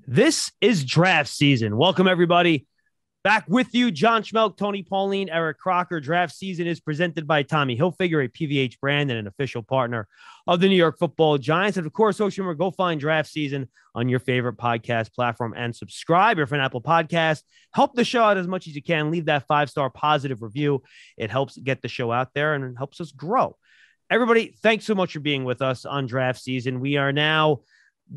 This is draft season. Welcome, everybody. Back with you, John Schmelk, Tony Pauline, Eric Crocker. Draft season is presented by Tommy Hilfiger, a PVH brand and an official partner of the New York Football Giants. And of course, remember, go find draft season on your favorite podcast platform and subscribe. If you're an Apple Podcast, help the show out as much as you can. Leave that 5-star positive review. It helps get the show out there and it helps us grow. Everybody, thanks so much for being with us on draft season. We are now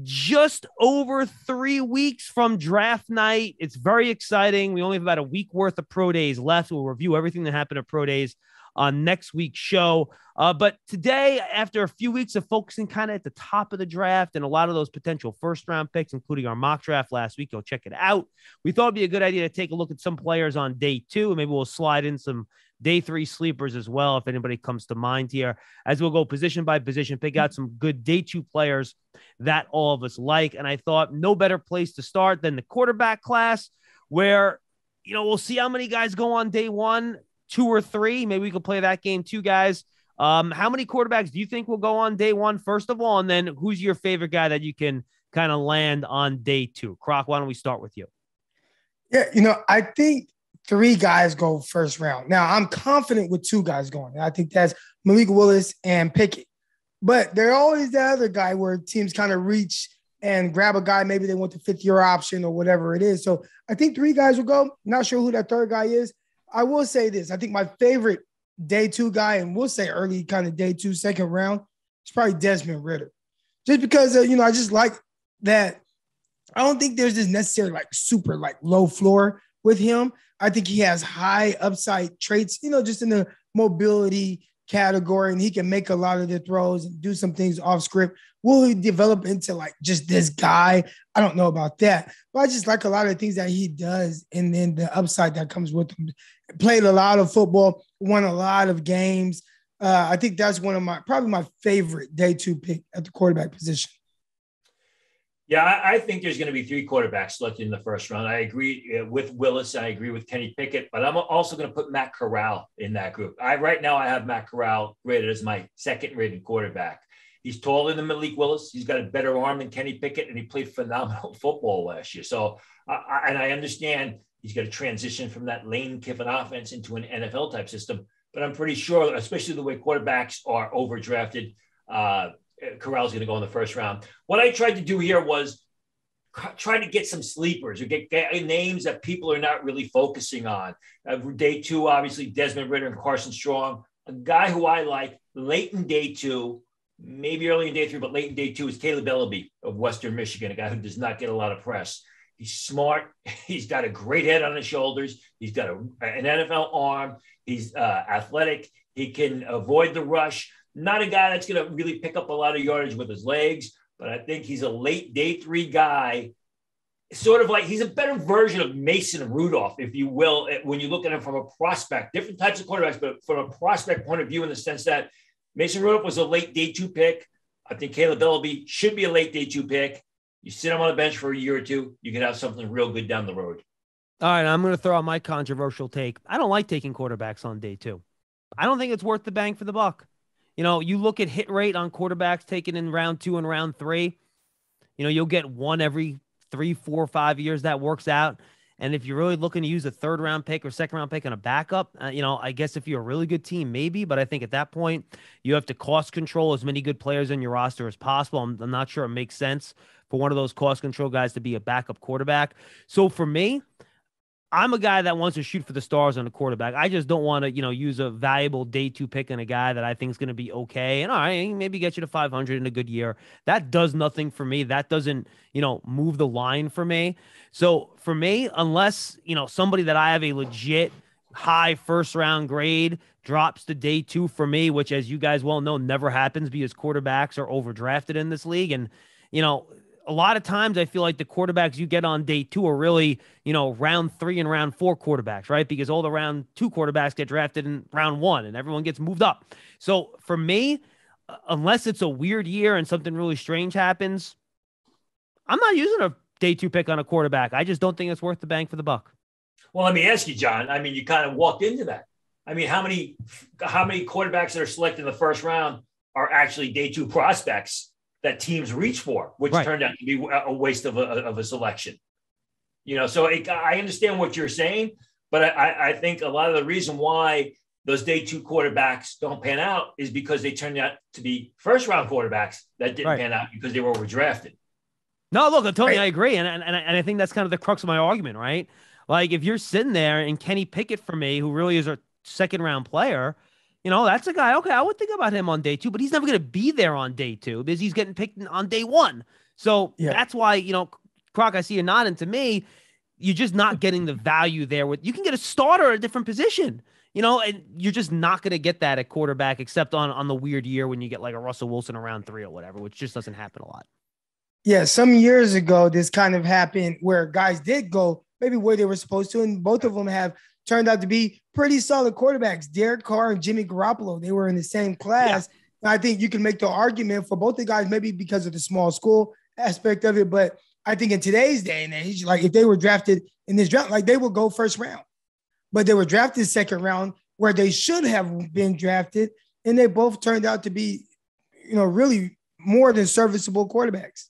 just over 3 weeks from draft night. It's very exciting. We only have about a week worth of pro days left. We'll review everything that happened at pro days on next week's show. But today, after a few weeks of focusing kind of at the top of the draft and a lot of those potential first round picks, including our mock draft last week, go check it out. We thought it'd be a good idea to take a look at some players on day 2, and maybe we'll slide in some day 3 sleepers as well, if anybody comes to mind here, as we'll go position by position, pick out some good day 2 players that all of us like. And I thought no better place to start than the quarterback class, where, we'll see how many guys go on day 1, 2 or 3. Maybe we could play that game too, guys. How many quarterbacks do you think will go on day 1, first of all? And then who's your favorite guy that you can kind of land on day 2? Croc, why don't we start with you? Yeah, I think 3 guys go first round. Now, I'm confident with 2 guys going. I think that's Malik Willis and Pickett. But there's always the other guy where teams kind of reach and grab a guy. Maybe they want the 5th-year option or whatever it is. So I think 3 guys will go. Not sure who that third guy is. I will say this. I think my favorite day 2 guy, and we'll say early kind of day 2, second round, is probably Desmond Ridder. Just because, I just like that. I don't think there's this necessary super low floor with him. I think he has high upside traits, just in the mobility category, and he can make a lot of the throws and do some things off script. Will he develop into just this guy? I don't know about that, but I just like a lot of the things that he does, and then the upside that comes with him. Played a lot of football, won a lot of games. I think that's one of probably my favorite day 2 pick at the quarterback position. Yeah, I think there's going to be 3 quarterbacks selected in the first round. I agree with Willis. I agree with Kenny Pickett, but I'm also going to put Matt Corral in that group. Right now I have Matt Corral rated as my 2nd rated quarterback. He's taller than Malik Willis. He's got a better arm than Kenny Pickett, and he played phenomenal football last year. So, and I understand he's got to transition from that Lane Kiffin offense into an NFL type system, but I'm pretty sure, especially the way quarterbacks are overdrafted, Corral's going to go in the first round. What I tried to do here was try to get some sleepers or get names that people are not really focusing on. Day 2, obviously, Desmond Ridder and Carson Strong. A guy who I like late in day 2, maybe early in day 3, but late in day 2 is Caleb Ellaby of Western Michigan, a guy who does not get a lot of press. He's smart. He's got a great head on his shoulders. He's got an NFL arm. He's athletic. He can avoid the rush. Not a guy that's going to really pick up a lot of yardage with his legs, but I think he's a late day 3 guy, sort of he's a better version of Mason Rudolph, if you will, when you look at him from a prospect. Different types of quarterbacks, but from a prospect point of view, in the sense that Mason Rudolph was a late day 2 pick. I think Caleb Ellaby should be a late day 2 pick. You sit him on the bench for a year or 2, you can have something real good down the road. All right, I'm going to throw out my controversial take. I don't like taking quarterbacks on day 2. I don't think it's worth the bang for the buck. You look at hit rate on quarterbacks taken in round 2 and round 3. You'll get one every 3, 4, 5 years that works out. And if you're really looking to use a 3rd round pick or 2nd round pick on a backup, I guess if you're a really good team, maybe. But I think at that point, you have to cost control as many good players in your roster as possible. I'm not sure it makes sense for one of those cost control guys to be a backup quarterback. So for me, I'm a guy that wants to shoot for the stars on the quarterback. I just don't want to, use a valuable day 2 pick on a guy that I think is going to be okay. And all right, maybe get you to 500 in a good year. That does nothing for me. That doesn't, move the line for me. So for me, unless, somebody that I have a legit high first round grade drops to day 2 for me, which, as you guys well know, never happens because quarterbacks are overdrafted in this league. And, a lot of times I feel like the quarterbacks you get on day 2 are really, round 3 and round 4 quarterbacks, right? Because all the round 2 quarterbacks get drafted in round 1 and everyone gets moved up. So for me, unless it's a weird year and something really strange happens, I'm not using a day 2 pick on a quarterback. I just don't think it's worth the bang for the buck. Well, let me ask you, John. I mean, you kind of walked into that. I mean, how many quarterbacks that are selected in the first round are actually day 2 prospects? that teams reach for, which turned out to be a waste of a selection. So I understand what you're saying, but I think a lot of the reason why those day two quarterbacks don't pan out is because they turned out to be first round quarterbacks that didn't pan out because they were overdrafted. No, look, Tony, I agree. And I think that's kind of the crux of my argument, right? Like if you're sitting there and Kenny Pickett for me, who really is a second round player, that's a guy, okay, I would think about him on day two, but he's never going to be there on day two because he's getting picked on day one. So that's why, Croc, I see you nodding. To me, you're just not getting the value there. You can get a starter at a different position, and you're just not going to get that at quarterback except on the weird year when you get like a Russell Wilson around 3 or whatever, which just doesn't happen a lot. Yeah, some years ago, this kind of happened where guys did go maybe where they were supposed to, and both of them have turned out to be pretty solid quarterbacks. Derek Carr and Jimmy Garoppolo, they were in the same class. Yeah. I think you can make the argument for both the guys, maybe because of the small school aspect of it. But I think in today's day and age, like if they were drafted in this draft, like they will go first round. But they were drafted second round where they should have been drafted. And they both turned out to be, really more than serviceable quarterbacks.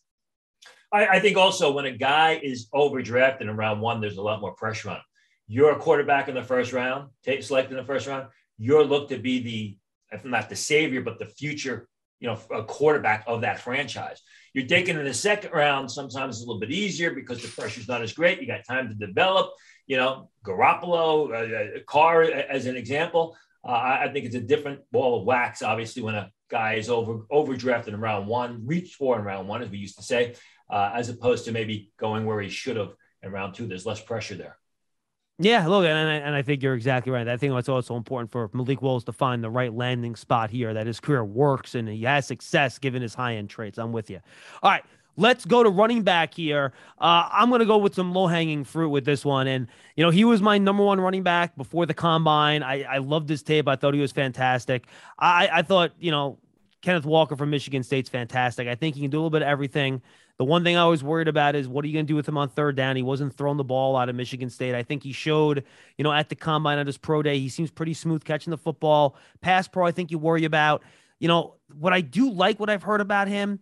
I think also when a guy is overdrafted in round one, there's a lot more pressure on him. You're a quarterback in the first round, selected in the first round. You're looked to be the, if not the savior, but the future, a quarterback of that franchise. You're taken in the second round. Sometimes it's a little bit easier because the pressure's not as great. You got time to develop, Garoppolo, Carr as an example. I think it's a different ball of wax, obviously, when a guy is overdrafted in round one, reached for in round one, as we used to say, as opposed to maybe going where he should have in round two. There's less pressure there. Yeah, look, and I think you're exactly right. I think it's also important for Malik Willis to find the right landing spot here, that his career works and he has success given his high-end traits. I'm with you. All right, let's go to running back here. I'm going to go with some low-hanging fruit with this one. And, he was my number one running back before the combine. I loved his tape. I thought he was fantastic. I thought, Kenneth Walker from Michigan State's fantastic. I think he can do a little bit of everything. The one thing I was worried about is what are you going to do with him on third down? He wasn't throwing the ball out of Michigan State. I think he showed, at the combine at his pro day, he seems pretty smooth catching the football. Pass pro, I think you worry about. What I do like, what I've heard about him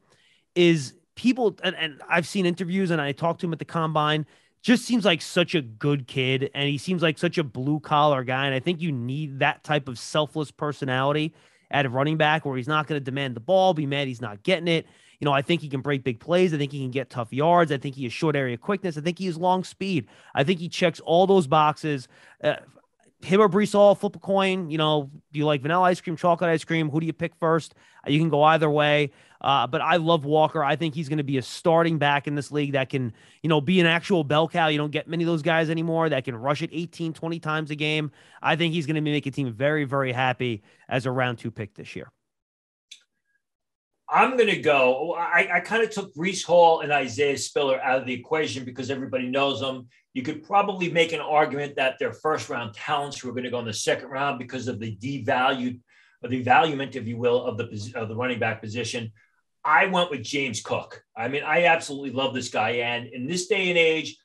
is people, and I've seen interviews and I talked to him at the combine, just seems like such a good kid. And he seems like such a blue collar guy. And I think you need that type of selfless personality at a running back where he's not going to demand the ball, be mad he's not getting it. I think he can break big plays. I think he can get tough yards. I think he has short area quickness. I think he has long speed. I think he checks all those boxes. Him or Breece Hall, flip a coin. Do you like vanilla ice cream, chocolate ice cream? Who do you pick first? You can go either way. But I love Walker. I think he's going to be a starting back in this league that can, be an actual bell cow. You don't get many of those guys anymore that can rush it 18, 20 times a game. I think he's going to make a team very, very happy as a round 2 pick this year. I'm going to go. I kind of took Breece Hall and Isaiah Spiller out of the equation because everybody knows them. You could probably make an argument that they're first-round talents who are going to go in the second round because of the devaluement, if you will, of the running back position. I went with James Cook. I mean, I absolutely love this guy. And in this day and age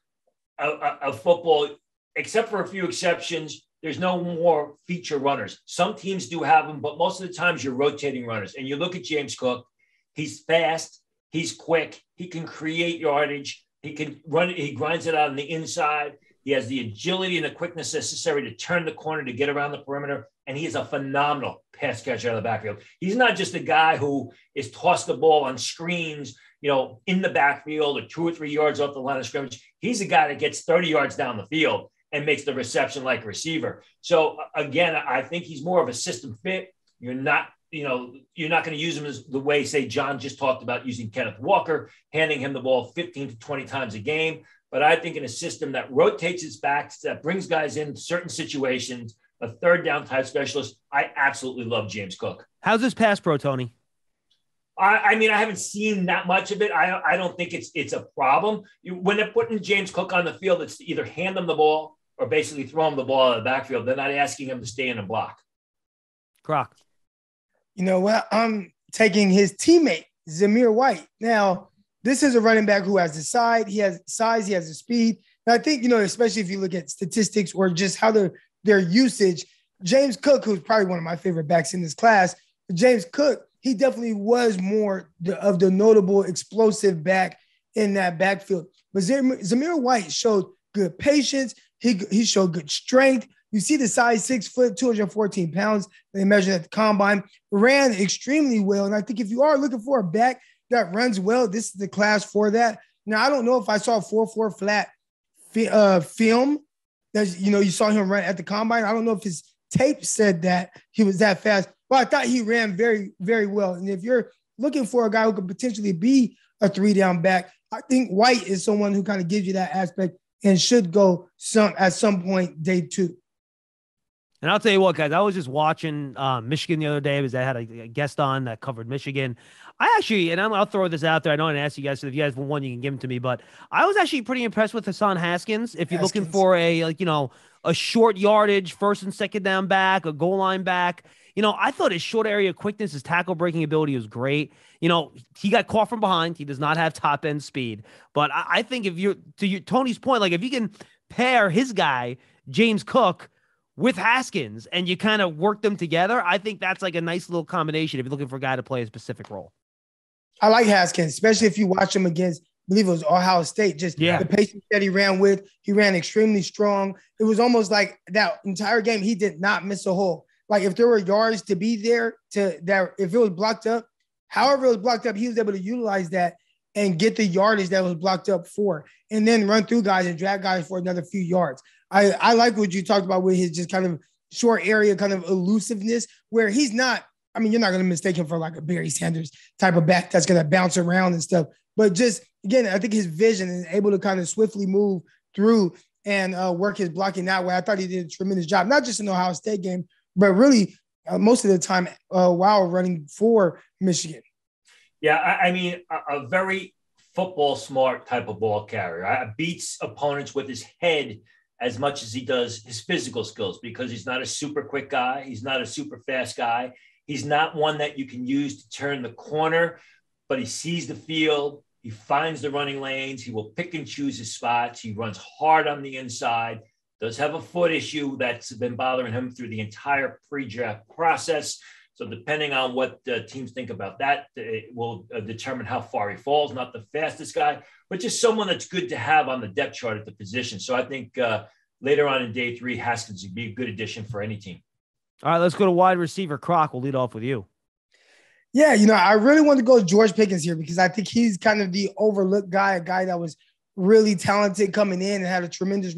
of football, except for a few exceptions, there's no more feature runners. Some teams do have them, but most of the times you're rotating runners. And you look at James Cook. He's fast. He's quick. He can create yardage. He can run. He grinds it out on the inside. He has the agility and the quickness necessary to turn the corner to get around the perimeter. And he is a phenomenal pass catcher out of the backfield. He's not just a guy who is tossed the ball on screens, in the backfield or 2 or 3 yards off the line of scrimmage. He's a guy that gets 30 yards down the field and makes the reception like a receiver. So again, I think he's more of a system fit. You're not going to use him as the way, say, John just talked about using Kenneth Walker, handing him the ball 15 to 20 times a game. But I think in a system that rotates its backs, that brings guys in certain situations, a third down type specialist, I absolutely love James Cook. How's his pass pro, Tony? I mean, I haven't seen that much of it. I don't think it's a problem. When they're putting James Cook on the field, it's to either hand him the ball or basically throw him the ball out of the backfield. They're not asking him to stay in and block. Croc. You know what? I'm taking his teammate, Zamir White. Now, this is a running back who has the size, he has the speed. And I think, especially if you look at statistics or just how their usage, James Cook, who's probably one of my favorite backs in this class, James Cook, he definitely was more of the notable explosive back in that backfield. But Zamir White showed good patience. He showed good strength. You see the size, 6 foot, 214 pounds. They measured at the combine, ran extremely well. And I think if you are looking for a back that runs well, this is the class for that. Now, I don't know if I saw 4.4 flat film that, you saw him run at the combine. I don't know if his tape said that he was that fast, but I thought he ran very, very well. And if you're looking for a guy who could potentially be a 3-down back, I think White is someone who kind of gives you that aspect and should go at some point day 2. And I'll tell you what, guys, I was just watching Michigan the other day because I had a guest on that covered Michigan. I actually, and I'll throw this out there. I know I didn't ask you guys, so if you guys want one, you can give them to me. But I was actually pretty impressed with Hassan Haskins. If you're looking for a short yardage, first and second down back, a goal line back, I thought his short area quickness, his tackle breaking ability was great. He got caught from behind. He does not have top end speed. But I think Tony's point, like if you can pair his guy, James Cook, with Haskins and you kind of work them together, I think that's like a nice little combination if you're looking for a guy to play a specific role. I like Haskins, especially if you watch him against, I believe it was Ohio State, the patience that he ran with. He ran extremely strong. It was almost like that entire game, he did not miss a hole. Like if there were yards to be there, if it was blocked up, however it was blocked up, he was able to utilize that and get the yardage that was blocked up for, and then run through guys and drag guys for another few yards. I like what you talked about with his just kind of short area, kind of elusiveness, where he's not, you're not going to mistake him for like a Barry Sanders type of back that's going to bounce around and stuff. But just, again, I think his vision is able to kind of swiftly move through and work his blocking that way. I thought he did a tremendous job, not just in the Ohio State game, but really most of the time while running for Michigan. Yeah, a very football smart type of ball carrier. Beats opponents with his head as much as he does his physical skills, because he's not a super quick guy. He's not a super fast guy. He's not one that you can use to turn the corner, but he sees the field. He finds the running lanes. He will pick and choose his spots. He runs hard on the inside, does have a foot issue that's been bothering him through the entire pre-draft process. So depending on what teams think about that, it will determine how far he falls. Not the fastest guy, but just someone that's good to have on the depth chart at the position. So I think later on in day 3, Haskins would be a good addition for any team. All right, let's go to wide receiver. Croc, we'll lead off with you. Yeah, I really want to go with George Pickens here because I think he's kind of the overlooked guy, a guy that was really talented coming in and had a tremendous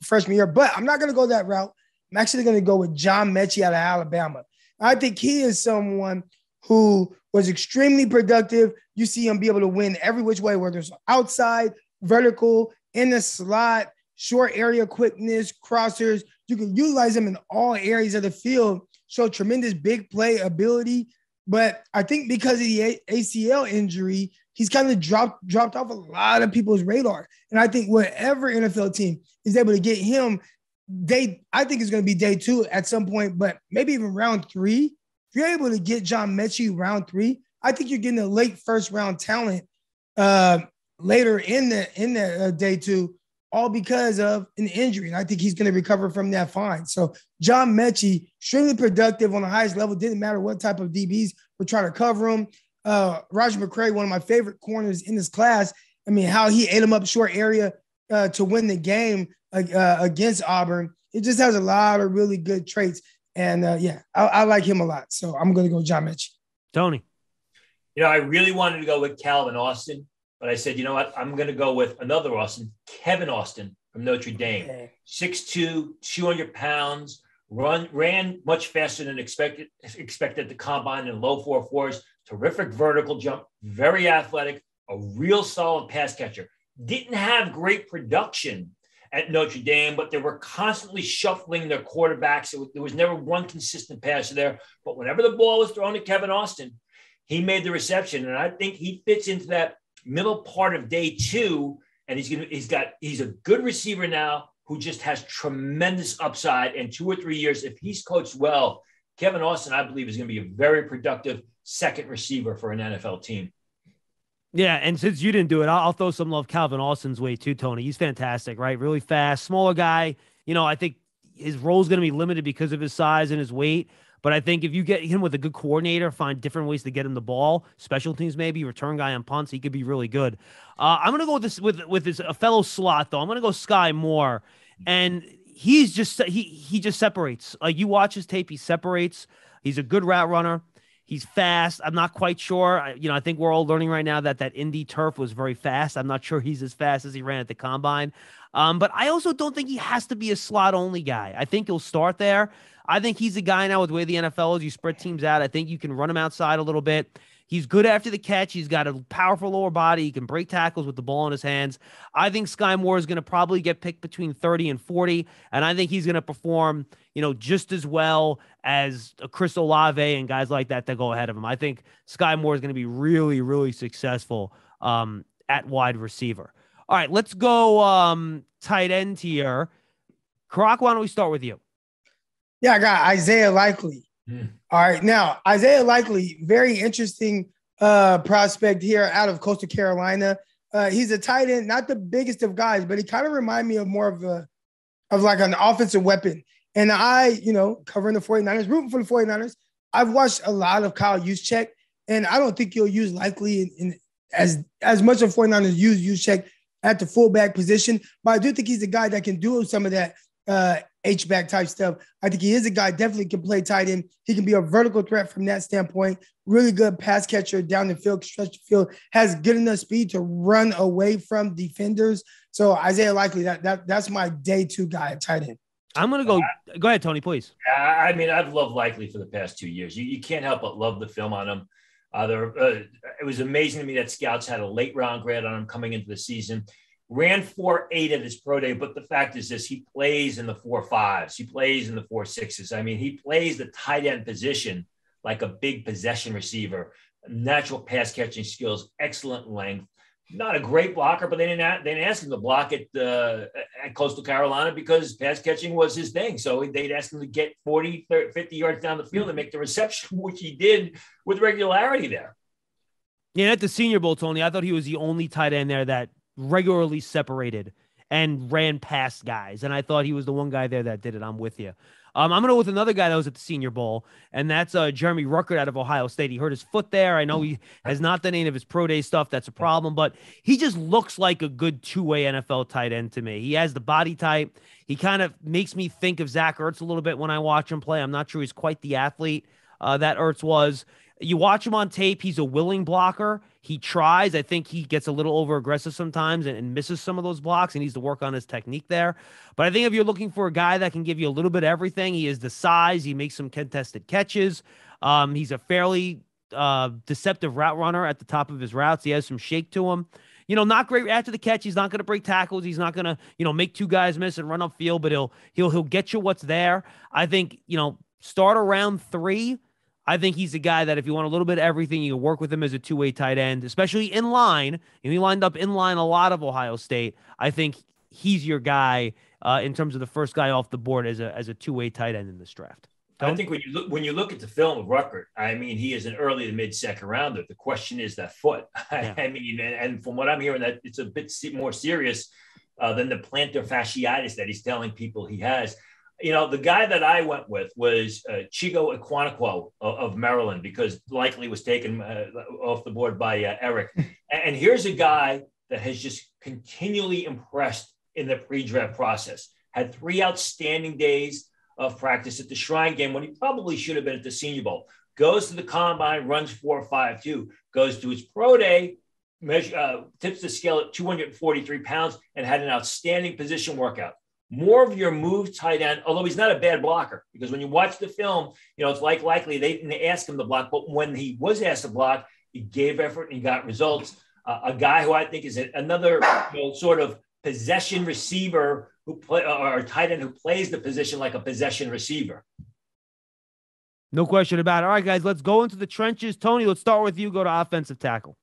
freshman year. But I'm not going to go that route. I'm actually going to go with John Mechie out of Alabama. I think he is someone who was extremely productive. You see him be able to win every which way, whether it's outside, vertical, in the slot, short area quickness, crossers. You can utilize him in all areas of the field, show tremendous big play ability. But I think because of the ACL injury, he's kind of dropped off a lot of people's radar. And I think whatever NFL team is able to get him, I think it's going to be day 2 at some point, but maybe even round 3. If you're able to get John Mechie round 3, I think you're getting a late first round talent later in the day 2, all because of an injury. And I think he's going to recover from that fine. So John Mechie, extremely productive on the highest level. Didn't matter what type of DBs were trying to cover him. Roger McCray, one of my favorite corners in this class. How he ate him up short area to win the game against Auburn. It just has a lot of really good traits. And I like him a lot. So I'm going to go John Mechie. Tony. I really wanted to go with Calvin Austin, but I said, you know what? I'm going to go with another Austin, Kevin Austin from Notre Dame. Okay. 6'2", 200 pounds, ran much faster than expected at the combine in low 4.4s, terrific vertical jump, very athletic, a real solid pass catcher. Didn't have great production at Notre Dame, but they were constantly shuffling their quarterbacks. There was never one consistent passer there. But whenever the ball was thrown to Kevin Austin, he made the reception. And I think he fits into that middle part of day 2. And he's a good receiver now who just has tremendous upside. And 2 or 3 years, if he's coached well, Kevin Austin, I believe, is going to be a very productive second receiver for an NFL team. Yeah, and since you didn't do it, I'll throw some love Calvin Austin's way too, Tony. He's fantastic, right? Really fast, smaller guy. I think his role is going to be limited because of his size and his weight. But I think if you get him with a good coordinator, find different ways to get him the ball, special teams maybe, return guy on punts, he could be really good. I'm gonna go with this with his a fellow slot though. I'm gonna go Sky Moore, and he's just he just separates. Like you watch his tape, he separates. He's a good route runner. He's fast. I'm not quite sure. I think we're all learning right now that Indy turf was very fast. I'm not sure he's as fast as he ran at the combine. But I also don't think he has to be a slot-only guy. I think he'll start there. I think he's a guy now with the way the NFL is. You spread teams out. I think you can run him outside a little bit. He's good after the catch. He's got a powerful lower body. He can break tackles with the ball in his hands. I think Sky Moore is going to probably get picked between 30 and 40, and I think he's going to perform, just as well as a Chris Olave and guys like that go ahead of him. I think Sky Moore is going to be really, really successful at wide receiver. All right, let's go tight end here. Croc, why don't we start with you? Yeah, I got Isaiah Likely. All right. Now, Isaiah Likely, very interesting prospect here out of Coastal Carolina. He's a tight end, not the biggest of guys, but he kind of reminds me of more of like an offensive weapon. And I, covering the 49ers, rooting for the 49ers, I've watched a lot of Kyle Juszczyk, and I don't think you'll use Likely in as much of 49ers use Juszczyk at the fullback position. But I do think he's a guy that can do some of that H-back type stuff. I think he is a guy definitely can play tight end. He can be a vertical threat from that standpoint. Really good pass catcher down the field, stretch the field, has good enough speed to run away from defenders. So Isaiah Likely, that's my day two guy at tight end. I'm going to go ahead, Tony, please. I mean, I've loved Likely for the past 2 years. You can't help but love the film on him. It was amazing to me that scouts had a late round grade on him coming into the season. Ran 4.8 at his pro day, but the fact is this: he plays in the 4.5s, he plays in the 4.6s. I mean, he plays the tight end position like a big possession receiver. Natural pass catching skills, excellent length. Not a great blocker, but they didn't ask him to block at Coastal Carolina because pass catching was his thing. So they'd ask him to get 40, 30, 50 yards down the field and make the reception, which he did with regularity there. Yeah, at the Senior Bowl, Tony, I thought he was the only tight end there that regularly separated and ran past guys. And I thought he was the one guy there that did it. I'm with you. I'm going to go with another guy that was at the Senior Bowl, and that's Jeremy Ruckert out of Ohio State. He hurt his foot there. I know he has not done any of his pro day stuff. That's a problem, but he just looks like a good two-way NFL tight end to me. He has the body type. He kind of makes me think of Zach Ertz a little bit when I watch him play. I'm not sure he's quite the athlete that Ertz was. You watch him on tape, he's a willing blocker. He tries. I think he gets a little over-aggressive sometimes and misses some of those blocks. He needs to work on his technique there. But I think if you're looking for a guy that can give you a little bit of everything, he is the size. He makes some contested catches. He's a fairly deceptive route runner at the top of his routes. He has some shake to him. Not great after the catch. He's not going to break tackles. He's not going to, make two guys miss and run upfield, but he'll get you what's there. I think, start around 3. I think he's a guy that if you want a little bit of everything, you can work with him as a two-way tight end, especially in line. And he lined up in line a lot of Ohio State. I think he's your guy in terms of the first guy off the board as a two-way tight end in this draft. I think when you look at the film of Ruckert, I mean, he is an early to mid-second rounder. The question is that foot. Yeah. I mean, and from what I'm hearing, that it's a bit more serious than the plantar fasciitis that he's telling people he has. The guy that I went with was Chigo Equaniquo of Maryland, because Likely was taken off the board by Eric. And here's a guy that has just continually impressed in the pre-draft process. Had 3 outstanding days of practice at the Shrine Game when he probably should have been at the Senior Bowl. Goes to the combine, runs 4.52, goes to his pro day, tips the scale at 243 pounds, and had an outstanding position workout. More of your move tight end, although he's not a bad blocker, because when you watch the film, it's Likely they didn't ask him to block, but when he was asked to block, he gave effort and he got results. A guy who I think is another sort of possession receiver or tight end who plays the position like a possession receiver. No question about it. All right, guys, let's go into the trenches. Tony, let's start with you. Go to offensive tackle.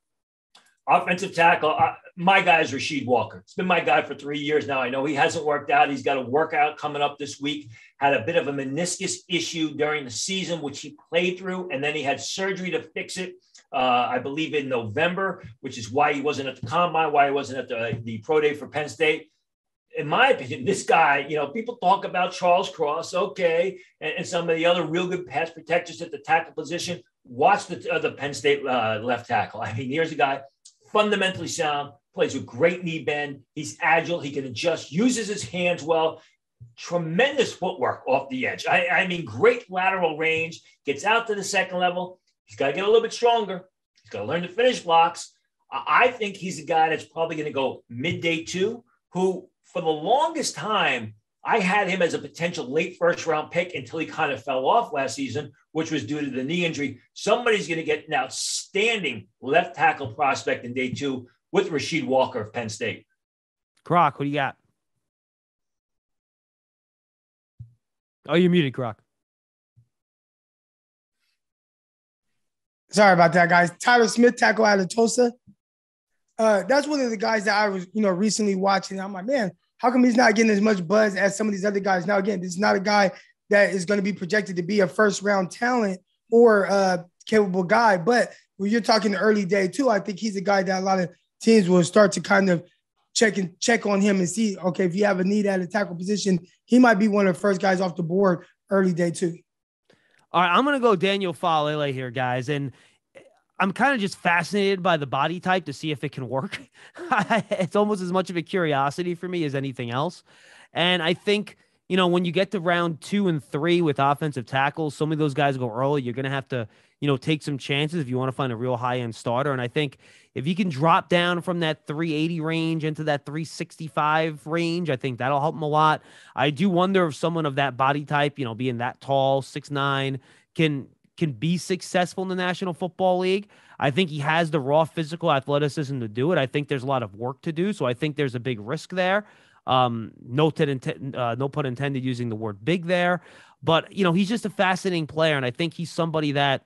Offensive tackle, my guy is Rasheed Walker. It's been my guy for 3 years now. I know he hasn't worked out. He's got a workout coming up this week. Had a bit of a meniscus issue during the season, which he played through, and then he had surgery to fix it, I believe in November, which is why he wasn't at the combine, why he wasn't at the pro day for Penn State. in my opinion, this guy, people talk about Charles Cross, okay, and some of the other real good pass protectors at the tackle position. Watch the Penn State left tackle. I mean, here's a guy fundamentally sound, plays with great knee bend. He's agile. He can adjust, uses his hands well. Tremendous footwork off the edge. I mean, great lateral range, gets out to the second level. He's got to get a little bit stronger. He's got to learn to finish blocks. I think he's a guy that's probably going to go mid-day 2, who for the longest time, I had him as a potential late first-round pick until he kind of fell off last season, which was due to the knee injury. Somebody's going to get an outstanding left tackle prospect in day 2 with Rasheed Walker of Penn State. Croc, what do you got? Oh, you're muted, Croc. Sorry about that, guys. Tyler Smith, tackle out of Tulsa. That's one of the guys that I was, recently watching. I'm like, man, how come he's not getting as much buzz as some of these other guys? Now, again, this is not a guy that is going to be projected to be a first-round talent or a capable guy. But when you're talking the early day, too, I think he's a guy that a lot of teams will start to kind of check on him and see, okay, if you have a need at a tackle position, he might be one of the first guys off the board early day 2. All right, I'm going to go Daniel Faalele here, guys. And I'm kind of just fascinated by the body type to see if it can work. It's almost as much of a curiosity for me as anything else. And I think, when you get to round 2 and 3 with offensive tackles, some of those guys go early. You're going to have to, take some chances if you want to find a real high-end starter. And I think if you can drop down from that 380 range into that 365 range, I think that'll help him a lot. I do wonder if someone of that body type, being that tall, 6'9", can be successful in the National Football League. I think he has the raw physical athleticism to do it. I think there's a lot of work to do, so I think there's a big risk there. No pun intended using the word big there. But, he's just a fascinating player, and I think he's somebody that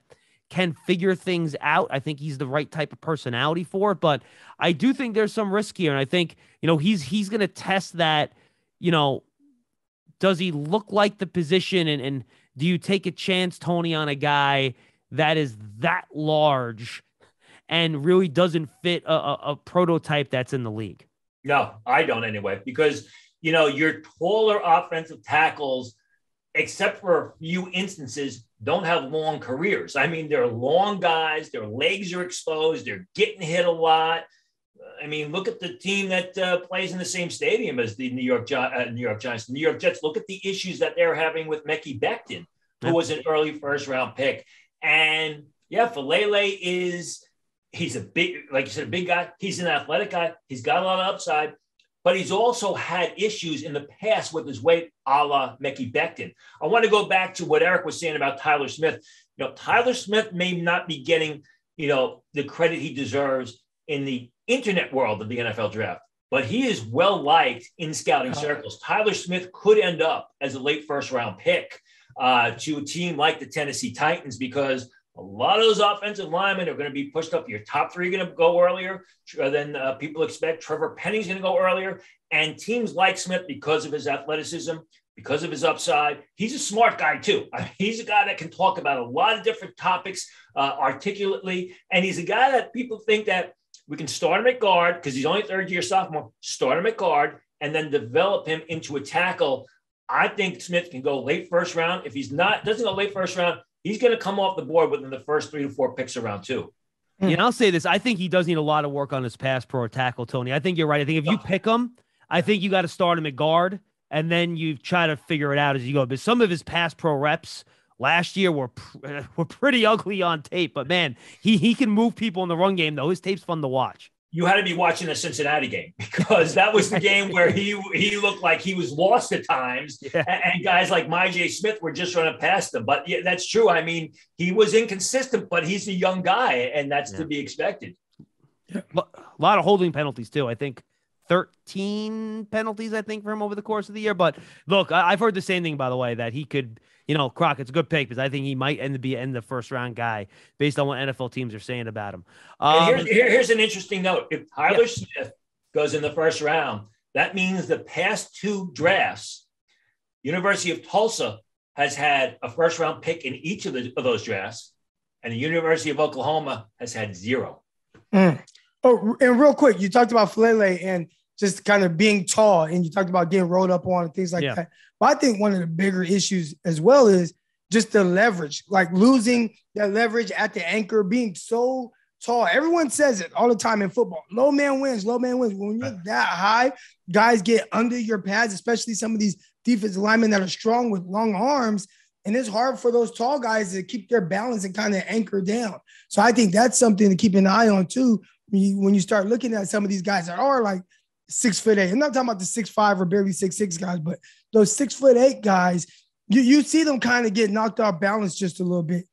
can figure things out. I think he's the right type of personality for it, but I do think there's some risk here, and I think, he's going to test that, does he look like the position, and do you take a chance, Tony, on a guy that is that large and really doesn't fit a prototype that's in the league? No, I don't anyway, because, your taller offensive tackles, except for a few instances, don't have long careers. I mean, they're long guys. Their legs are exposed. They're getting hit a lot. I mean, look at the team that plays in the same stadium as the New York Giants. New York Jets, look at the issues that they're having with Mekhi Becton, who was an early first-round pick. And, yeah, Faalele he's a big, like you said, a big guy. He's an athletic guy. He's got a lot of upside. But he's also had issues in the past with his weight, a la Mekhi Becton. I want to go back to what Eric was saying about Tyler Smith. Tyler Smith may not be getting, the credit he deserves in the internet world of the NFL draft, but he is well liked in scouting circles. Tyler Smith could end up as a late first-round pick to a team like the Tennessee Titans, because a lot of those offensive linemen are going to be pushed up. Your top 3 are going to go earlier than people expect. Trevor Penny's going to go earlier. And teams like Smith, because of his athleticism, because of his upside, he's a smart guy too. I mean, he's a guy that can talk about a lot of different topics articulately. And he's a guy that people think that we can start him at guard because he's only third-year sophomore, start him at guard, and then develop him into a tackle. I think Smith can go late first round. If doesn't go late first round, he's going to come off the board within the first 3 to 4 picks around 2. Yeah, and I'll say this. I think he does need a lot of work on his pass pro tackle, Tony. I think you're right. I think if you pick him, I think you got to start him at guard, and then you try to figure it out as you go. But some of his pass pro reps last year were pretty ugly on tape. But, man, he can move people in the run game, though. His tape's fun to watch. You had to be watching the Cincinnati game, because that was the game where he looked like he was lost at times. Yeah. And guys like Myjai Smith were just running past him. But yeah, that's true. I mean, he was inconsistent, but he's a young guy, and that's to be expected. Yeah. A lot of holding penalties too. I think 13 penalties, I think, for him over the course of the year. But look, I've heard the same thing, by the way, that he could, Crockett's a good pick, because I think he might end the first round guy based on what NFL teams are saying about him. Here's an interesting note. If Tyler Smith goes in the first round, that means the past 2 drafts, University of Tulsa has had a first round pick in each of those drafts, and the University of Oklahoma has had 0. Oh, and real quick, you talked about Faalele, and just kind of being tall. And you talked about getting rolled up on and things like that. But I think one of the bigger issues as well is just the leverage, like losing that leverage at the anchor, being so tall. Everyone says it all the time in football. Low man wins, low man wins. When you're that high, guys get under your pads, especially some of these defensive linemen that are strong with long arms. And it's hard for those tall guys to keep their balance and kind of anchor down. So I think that's something to keep an eye on too. When you start looking at some of these guys that are like 6'8", I'm not talking about the 6'5" or barely 6'6" guys, but those 6'8" guys, you see them kind of get knocked off balance just a little bit.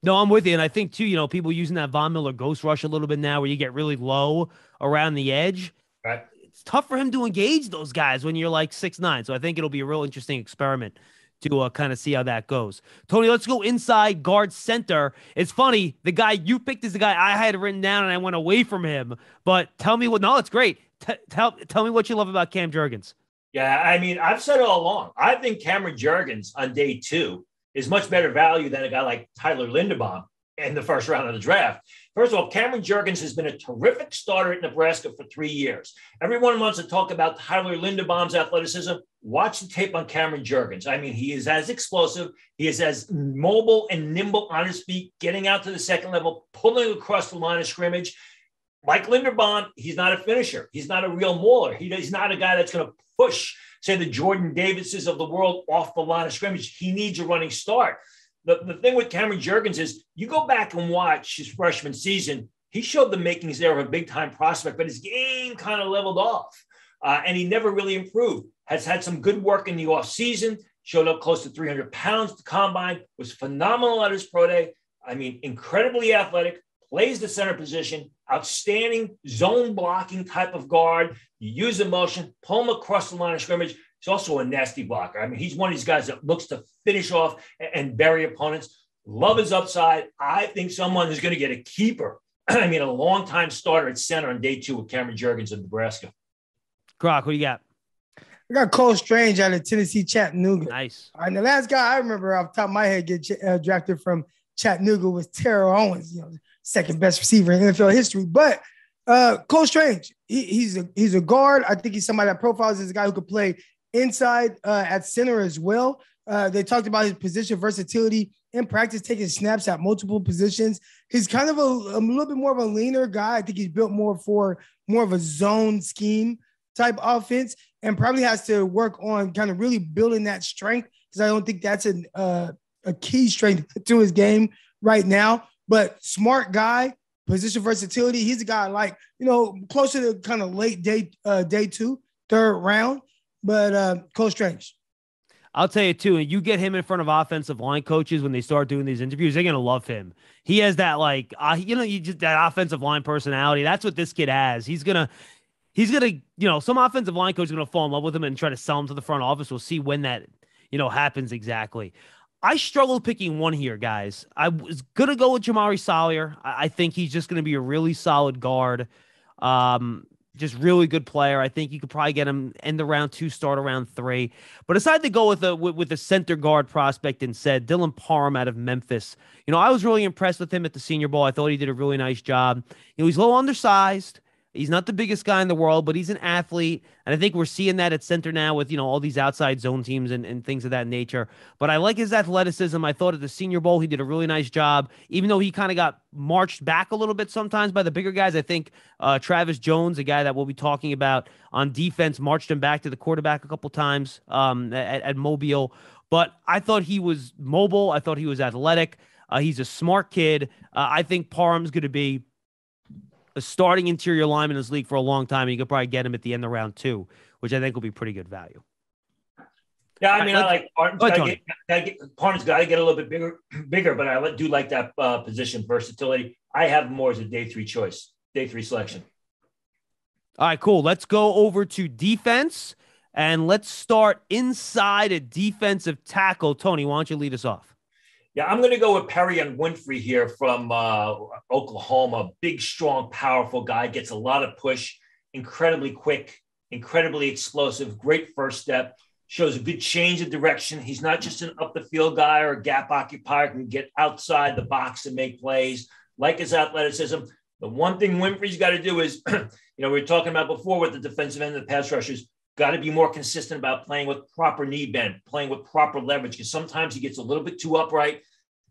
No, I'm with you. And I think too, people using that Von Miller ghost rush a little bit now where you get really low around the edge. Right. It's tough for him to engage those guys when you're like 6'9". So I think it'll be a real interesting experiment to kind of see how that goes. Tony, let's go inside guard center. It's funny. The guy you picked is the guy I had written down and I went away from him, but tell me no, it's great. Tell me what you love about Cam Jurgens. Yeah. I mean, I've said it all along. I think Cameron Jurgens on day 2 is much better value than a guy like Tyler Linderbaum in the first round of the draft. First of all, Cameron Jurgens has been a terrific starter at Nebraska for 3 years. Everyone wants to talk about Tyler Linderbaum's athleticism. Watch the tape on Cameron Jurgens. I mean, he is as explosive. He is as mobile and nimble on his feet, getting out to the second level, pulling across the line of scrimmage. Like Linderbaum, he's not a finisher. He's not a real mauler. He's not a guy that's going to push, say, the Jordan Davises of the world off the line of scrimmage. He needs a running start. The thing with Cameron Jurgens is you go back and watch his freshman season, he showed the makings there of a big-time prospect, but his game kind of leveled off, and he never really improved. Has had some good work in the offseason, showed up close to 300 pounds at the combine, was phenomenal at his pro day. I mean, incredibly athletic, plays the center position, outstanding zone blocking type of guard. You use the motion, pull him across the line of scrimmage. He's also a nasty blocker. I mean, he's one of these guys that looks to finish off and bury opponents. Love his upside. I think someone is going to get a keeper. I mean, a longtime starter at center on day 2 with Cameron Jurgens of Nebraska. Croc, what do you got? I got Cole Strange out of Tennessee, Chattanooga. Nice. And the last guy I remember off the top of my head get drafted from Chattanooga was Terrell Owens, second best receiver in NFL history. But Cole Strange, he's a guard. I think he's somebody that profiles as a guy who could play inside at center as well. They talked about his position versatility in practice, taking snaps at multiple positions. He's kind of a little bit more of a leaner guy. I think he's built more of a zone scheme type offense and probably has to work on kind of really building that strength because I don't think that's a key strength to his game right now. But smart guy, position versatility. He's a guy like, closer to kind of late day 2, third round. But Cole Strange. I'll tell you too, and you get him in front of offensive line coaches when they start doing these interviews, they're going to love him. He has that that offensive line personality. That's what this kid has. He's going to, some offensive line coach is going to fall in love with him and try to sell him to the front office. We'll see when that, happens exactly. I struggled picking one here, guys. I was going to go with Jamari Salyer. I think he's just going to be a really solid guard. Just really good player. I think you could probably get him end of round 2, start around 3. But decided to go with a center guard prospect instead, Dylan Parham out of Memphis. I was really impressed with him at the Senior Bowl. I thought he did a really nice job. He's a little undersized. He's not the biggest guy in the world, but he's an athlete. And I think we're seeing that at center now with, all these outside zone teams and things of that nature. But I like his athleticism. I thought at the Senior Bowl, he did a really nice job, even though he kind of got marched back a little bit sometimes by the bigger guys. I think Travis Jones, a guy that we'll be talking about on defense, marched him back to the quarterback a couple times at Mobile. But I thought he was mobile. I thought he was athletic. He's a smart kid. I think Parham's going to be a starting interior lineman in this league for a long time, and you could probably get him at the end of round 2, which I think will be pretty good value. Yeah, I mean, I like Parham's. Parham's got to get a little bit bigger, but I do like that position versatility. I have more as a day 3 choice, day 3 selection. All right, cool. Let's go over to defense, and let's start inside a defensive tackle. Tony, why don't you lead us off? Yeah, I'm going to go with Perrion Winfrey here from Oklahoma. Big, strong, powerful guy. Gets a lot of push. Incredibly quick. Incredibly explosive. Great first step. Shows a good change of direction. He's not just an up-the-field guy or a gap occupier. Can get outside the box and make plays. Like his athleticism. The one thing Winfrey's got to do is, we were talking about before with the defensive end and the pass rushers, got to be more consistent about playing with proper knee bend, playing with proper leverage, because sometimes he gets a little bit too upright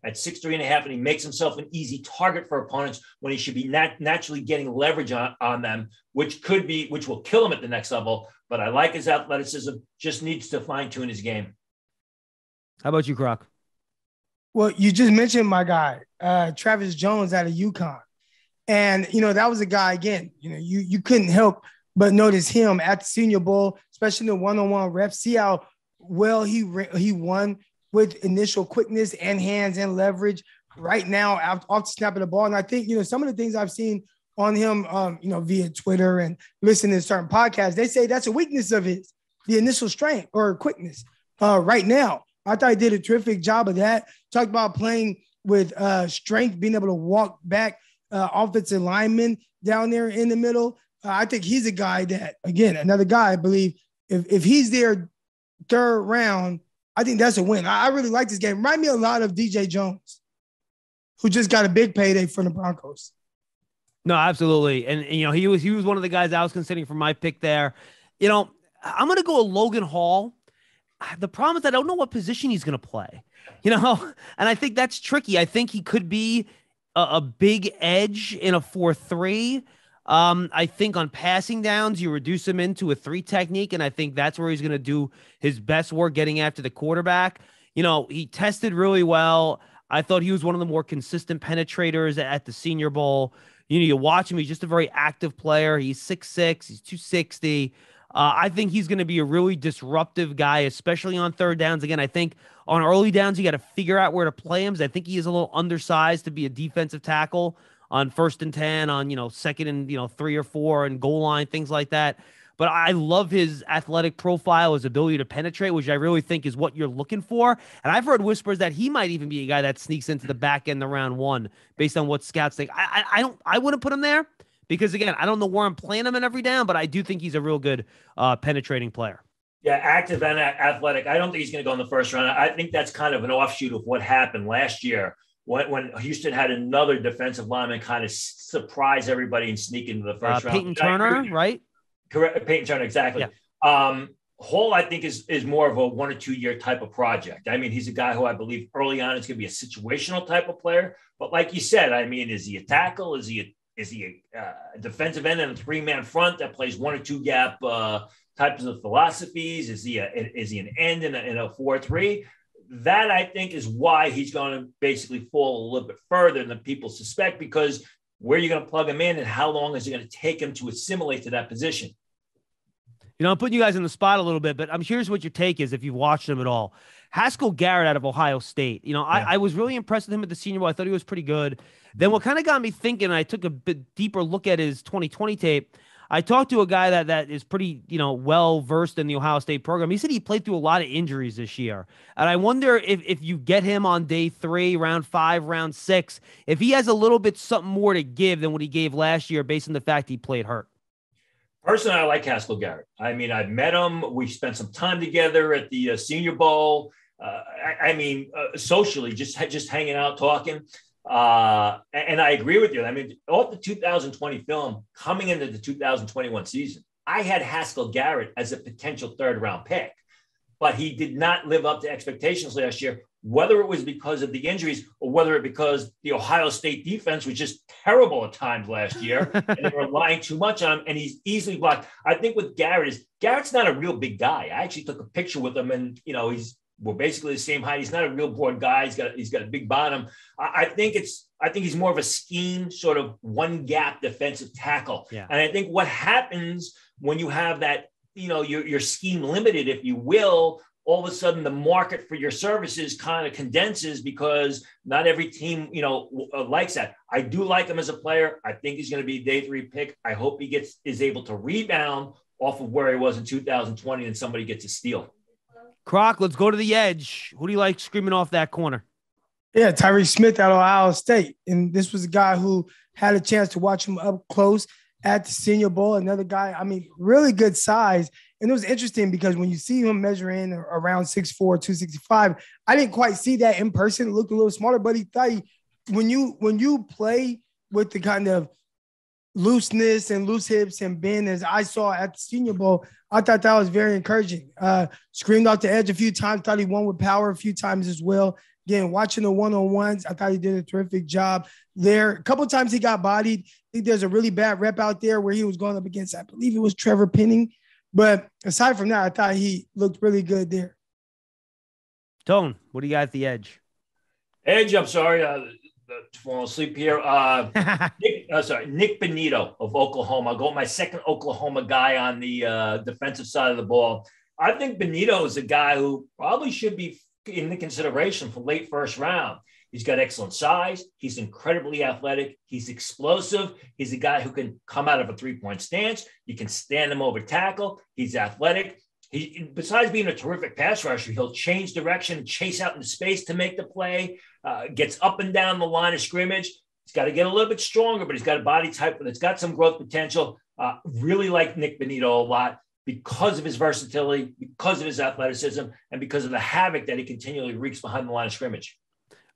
at 6'3.5", and he makes himself an easy target for opponents when he should be naturally getting leverage on them, which will kill him at the next level. But I like his athleticism, just needs to fine tune his game. How about you, Croc? Well, you just mentioned my guy, Travis Jones out of UConn. And, that was a guy, again, you couldn't help but notice him at the Senior Bowl, especially in the one-on-one reps. See how well he won with initial quickness and hands and leverage right now off the snap of the ball. And I think, some of the things I've seen on him, via Twitter and listening to certain podcasts, they say that's a weakness of his, the initial strength or quickness right now. I thought he did a terrific job of that. Talked about playing with strength, being able to walk back offensive linemen down there in the middle. I think he's a guy that, again, another guy, I believe, if he's there third round, I think that's a win. I really like this game. Remind me a lot of DJ Jones, who just got a big payday from the Broncos. No, absolutely. And, he was one of the guys I was considering for my pick there. I'm going to go with Logan Hall. The problem is I don't know what position he's going to play, and I think that's tricky. I think he could be a big edge in a 4-3. I think on passing downs, you reduce him into a 3 technique, and I think that's where he's going to do his best work getting after the quarterback. He tested really well. I thought he was one of the more consistent penetrators at the Senior Bowl. You watch him, he's just a very active player. He's 6'6", he's 260. I think he's going to be a really disruptive guy, especially on third downs. Again, I think on early downs, you got to figure out where to play him. I think he is a little undersized to be a defensive tackle on 1st and 10, on, 2nd and, 3 or 4 and goal line, things like that. But I love his athletic profile, his ability to penetrate, which I really think is what you're looking for. And I've heard whispers that he might even be a guy that sneaks into the back end of round 1 based on what scouts think. I wouldn't put him there because, again, I don't know where I'm playing him in every down, but I do think he's a real good penetrating player. Yeah, active and athletic. I don't think he's going to go in the first round. I think that's kind of an offshoot of what happened last year when Houston had another defensive lineman kind of surprise everybody and sneak into the first round. Peyton Turner, right? Correct. Peyton Turner, exactly. Yeah. Hall, I think, is more of a 1 or 2 year type of project. I mean, he's a guy who I believe early on is going to be a situational type of player. But like you said, I mean, is he a tackle? Is he a defensive end in a 3-man front that plays 1 or 2 gap types of philosophies? Is he an end in a 4-3? That, I think, is why he's going to basically fall a little bit further than people suspect, because where are you going to plug him in and how long is it going to take him to assimilate to that position? I'm putting you guys on the spot a little bit, but I'm curious what your take is if you've watched him at all. Haskell Garrett out of Ohio State. I was really impressed with him at the Senior Bowl. I thought he was pretty good. Then what kind of got me thinking, I took a bit deeper look at his 2020 tape. I talked to a guy that is pretty, well-versed in the Ohio State program. He said he played through a lot of injuries this year. And I wonder if you get him on day 3, round 5, round 6, if he has a little bit something more to give than what he gave last year based on the fact he played hurt. Personally, I like Haskell Garrett. I mean, I've met him. We spent some time together at the Senior Bowl. Socially, just hanging out, talking. And I agree with you. I mean, off the 2020 film, coming into the 2021 season, I had Haskell Garrett as a potential 3rd-round pick, but he did not live up to expectations last year, whether it was because of the injuries or whether it because the Ohio State defense was just terrible at times last year and they were relying too much on him, and he's easily blocked. I think with Garrett's not a real big guy. I actually took a picture with him, and we're basically the same height. He's not a real broad guy. He's got a big bottom. I think he's more of a scheme, sort of 1 gap defensive tackle. Yeah. And I think what happens when you have that, your scheme limited, if you will, all of a sudden the market for your services kind of condenses because not every team, likes that. I do like him as a player. I think he's going to be a day 3 pick. I hope he is able to rebound off of where he was in 2020 and somebody gets a steal. Croc, let's go to the edge. Who do you like screaming off that corner? Yeah, Tyreke Smith out of Ohio State. And this was a guy who had a chance to watch him up close at the Senior Bowl. Another guy, really good size. And it was interesting because when you see him measuring around 6'4", 265, I didn't quite see that in person. It looked a little smaller, but when you play with the kind of looseness and loose hips and bend as I saw at the Senior Bowl, I thought that was very encouraging. Screamed off the edge a few times, thought he won with power a few times as well. Again, watching the one-on-ones, I thought he did a terrific job there. A couple of times he got bodied. I think there's a really bad rep out there where he was going up against, I believe it was Trevor Penning. But aside from that, I thought he looked really good there. Tone, what do you got at the edge? Edge, I'm sorry. Falling asleep here. Nick Benito of Oklahoma. I'll go with my second Oklahoma guy on the defensive side of the ball. I think Benito is a guy who probably should be in the consideration for late first round. He's got excellent size. He's incredibly athletic. He's explosive. He's a guy who can come out of a three-point stance. You can stand him over tackle. He's athletic. He, besides being a terrific pass rusher, he'll change direction, chase out into space to make the play, gets up and down the line of scrimmage. He's got to get a little bit stronger, but he's got a body type that's got some growth potential. Really like Nick Benito a lot because of his versatility, because of his athleticism, and because of the havoc that he continually wreaks behind the line of scrimmage.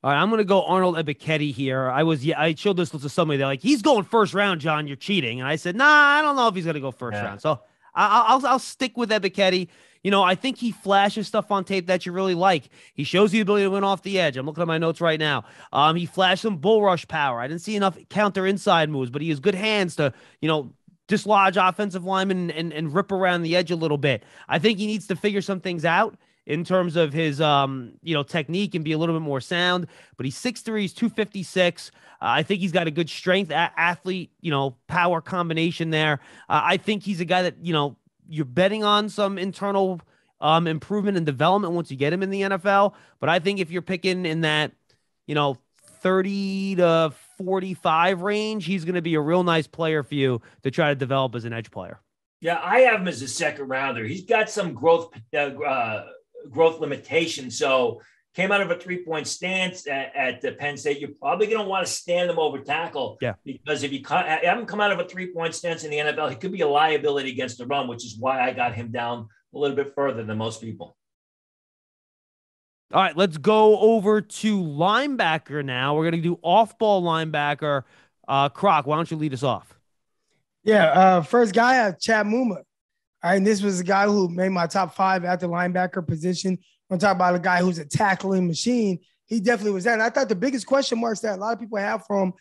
All right, I'm going to go Arnold Ebiketie here. I showed this to somebody. They're like, he's going first round, John. You're cheating. And I said, nah, I don't know if he's going to go first round. So I'll stick with Ebiketie. You know, I think he flashes stuff on tape that you really like. He shows the ability to win off the edge. I'm looking at my notes right now. He flashed some bull rush power. I didn't see enough counter inside moves, but he has good hands to, dislodge offensive linemen and rip around the edge a little bit. I think he needs to figure some things out in terms of his, technique and be a little bit more sound. But he's 6'3", he's 256. I think he's got a good strength athlete, power combination there. I think he's a guy that, you're betting on some internal improvement and development once you get him in the NFL. But I think if you're picking in that, 30 to 45 range, he's going to be a real nice player for you to try to develop as an edge player. Yeah, I have him as a second rounder. He's got some growth limitations. So came out of a three-point stance at Penn State. You're probably going to want to stand him over tackle. Yeah. Because if you haven't come out of a three-point stance in the NFL, he could be a liability against the run, which is why I got him down a little bit further than most people. All right, let's go over to linebacker now. We're going to do off-ball linebacker. Croc, why don't you lead us off? Yeah, first guy, I have Chad Muma. All right, and this was a guy who made my top 5 at the linebacker position. I'm talking about a guy who's a tackling machine. He definitely was that. And I thought the biggest question marks that a lot of people have from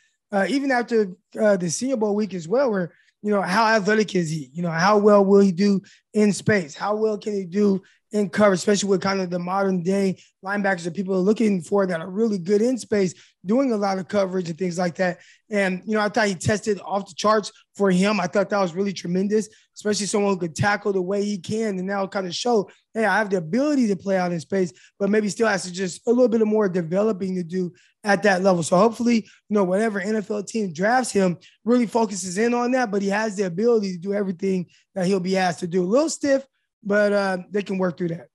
even after the Senior Bowl week as well, were, how athletic is he? How well will he do in space? How well can he do in cover, especially with kind of the modern day linebackers that people are looking for that are really good in space, doing a lot of coverage and things like that. And, I thought he tested off the charts for him. I thought that was really tremendous, especially someone who could tackle the way he can and now kind of show, hey, I have the ability to play out in space, but maybe still has to just a little bit more developing to do at that level. So hopefully, whatever NFL team drafts him really focuses in on that, but he has the ability to do everything that he'll be asked to do. A little stiff, but they can work through that.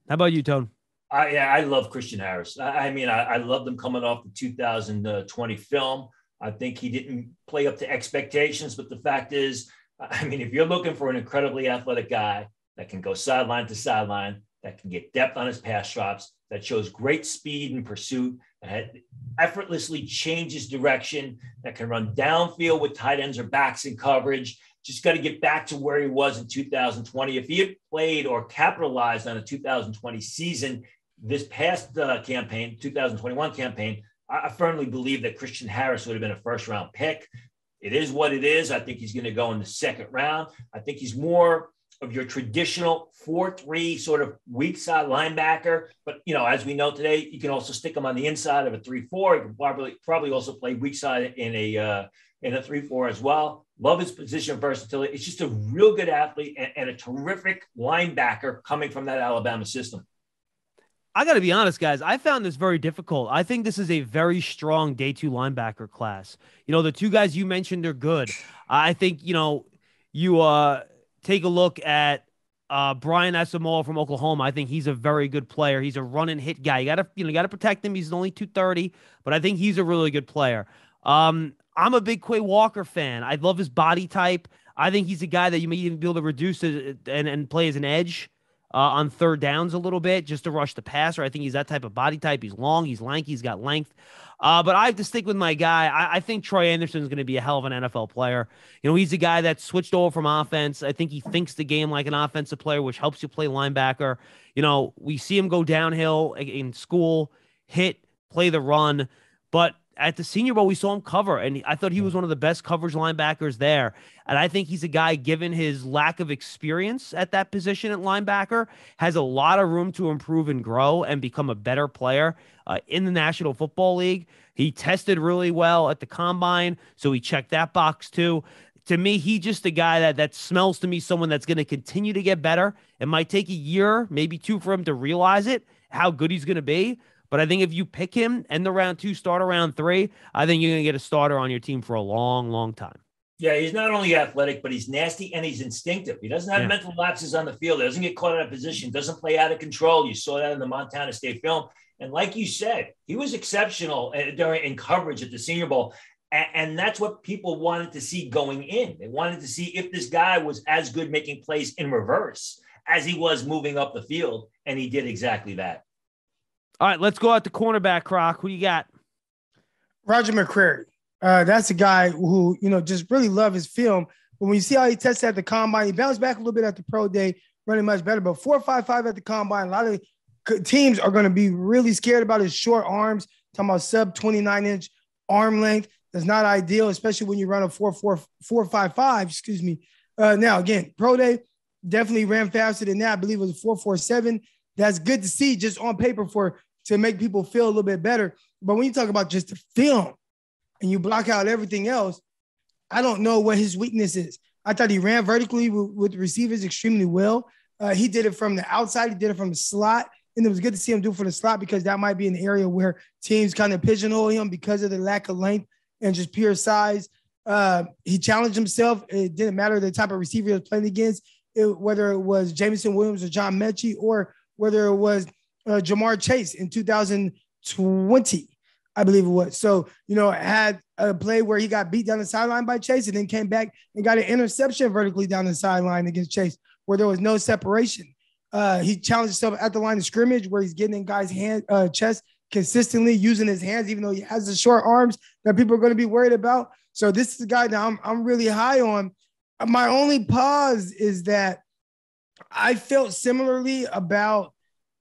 How about you, Tone? I love Christian Harris. I love them coming off the 2020 film. I think he didn't play up to expectations, but the fact is, if you're looking for an incredibly athletic guy that can go sideline to sideline, that can get depth on his pass drops, that shows great speed in pursuit, that effortlessly changes direction, that can run downfield with tight ends or backs in coverage, just got to get back to where he was in 2020. If he had played or capitalized on a 2020 season, this past campaign, 2021 campaign, I firmly believe that Christian Harris would have been a first-round pick. It is what it is. I think he's going to go in the second round. I think he's more of your traditional 4-3 sort of weak side linebacker. But, as we know today, you can also stick him on the inside of a 3-4. He can probably also play weak side in a 3-4 as well. Love his position versatility. It's just a real good athlete and a terrific linebacker coming from that Alabama system. I got to be honest, guys. I found this very difficult. I think this is a very strong day 2 linebacker class. The 2 guys you mentioned are good. I think, you take a look at Brian Asamoah from Oklahoma. I think he's a very good player. He's a run and hit guy. You got to protect him. He's only 230, but I think he's a really good player. I'm a big Quay Walker fan. I love his body type. I think he's a guy that you may even be able to reduce and play as an edge. on third downs a little bit just to rush the passer. I think he's that type of body type. He's long, he's lanky, he's got length. But I have to stick with my guy. I think Troy Anderson is going to be a hell of an NFL player. You know, he's a guy that switched over from offense. I think he thinks the game like an offensive player, which helps you play linebacker. You know, we see him go downhill in school, hit, play the run, but at the Senior Bowl, we saw him cover, and I thought he was one of the best coverage linebackers there. And I think he's a guy, given his lack of experience at that position at linebacker, has a lot of room to improve and grow and become a better player in the National Football League. He tested really well at the Combine, so he checked that box too. To me, he's just a guy that smells to me someone that's going to continue to get better. It might take a year, maybe two, for him to realize it, how good he's going to be. But I think if you pick him and the round 2, start around 3, I think you're going to get a starter on your team for a long, long time. Yeah, he's not only athletic, but he's nasty and he's instinctive. He doesn't have mental lapses on the field. He doesn't get caught out of position, doesn't play out of control. You saw that in the Montana State film. And like you said, he was exceptional in coverage at the Senior Bowl. And that's what people wanted to see going in. They wanted to see if this guy was as good making plays in reverse as he was moving up the field. And he did exactly that. All right, let's go out to cornerback, Croc. Who you got? Roger McCreary. That's a guy who, you know, just really love his film. But when you see how he tested at the Combine, he bounced back a little bit at the pro day, running much better. But 4.55 at the Combine, a lot of teams are going to be really scared about his short arms, talking about sub 29-inch arm length. That's not ideal, especially when you run a 4.55, excuse me. Now, again, pro day definitely ran faster than that. I believe it was 4.47. That's good to see just on paper to make people feel a little bit better. But when you talk about just the film and you block out everything else, I don't know what his weakness is. I thought he ran vertically with receivers extremely well. He did it from the outside. He did it from the slot. And it was good to see him do it for the slot because that might be an area where teams kind of pigeonhole him because of the lack of length and just pure size. He challenged himself. It didn't matter the type of receiver he was playing against, whether it was Jameson Williams or John Mechie or whether it was Jamar Chase in 2020, I believe it was. So, you know, had a play where he got beat down the sideline by Chase and then came back and got an interception vertically down the sideline against Chase where there was no separation. He challenged himself at the line of scrimmage where he's getting in guys' chest consistently using his hands, even though he has the short arms that people are going to be worried about. So this is a guy that I'm really high on. My only pause is that I felt similarly about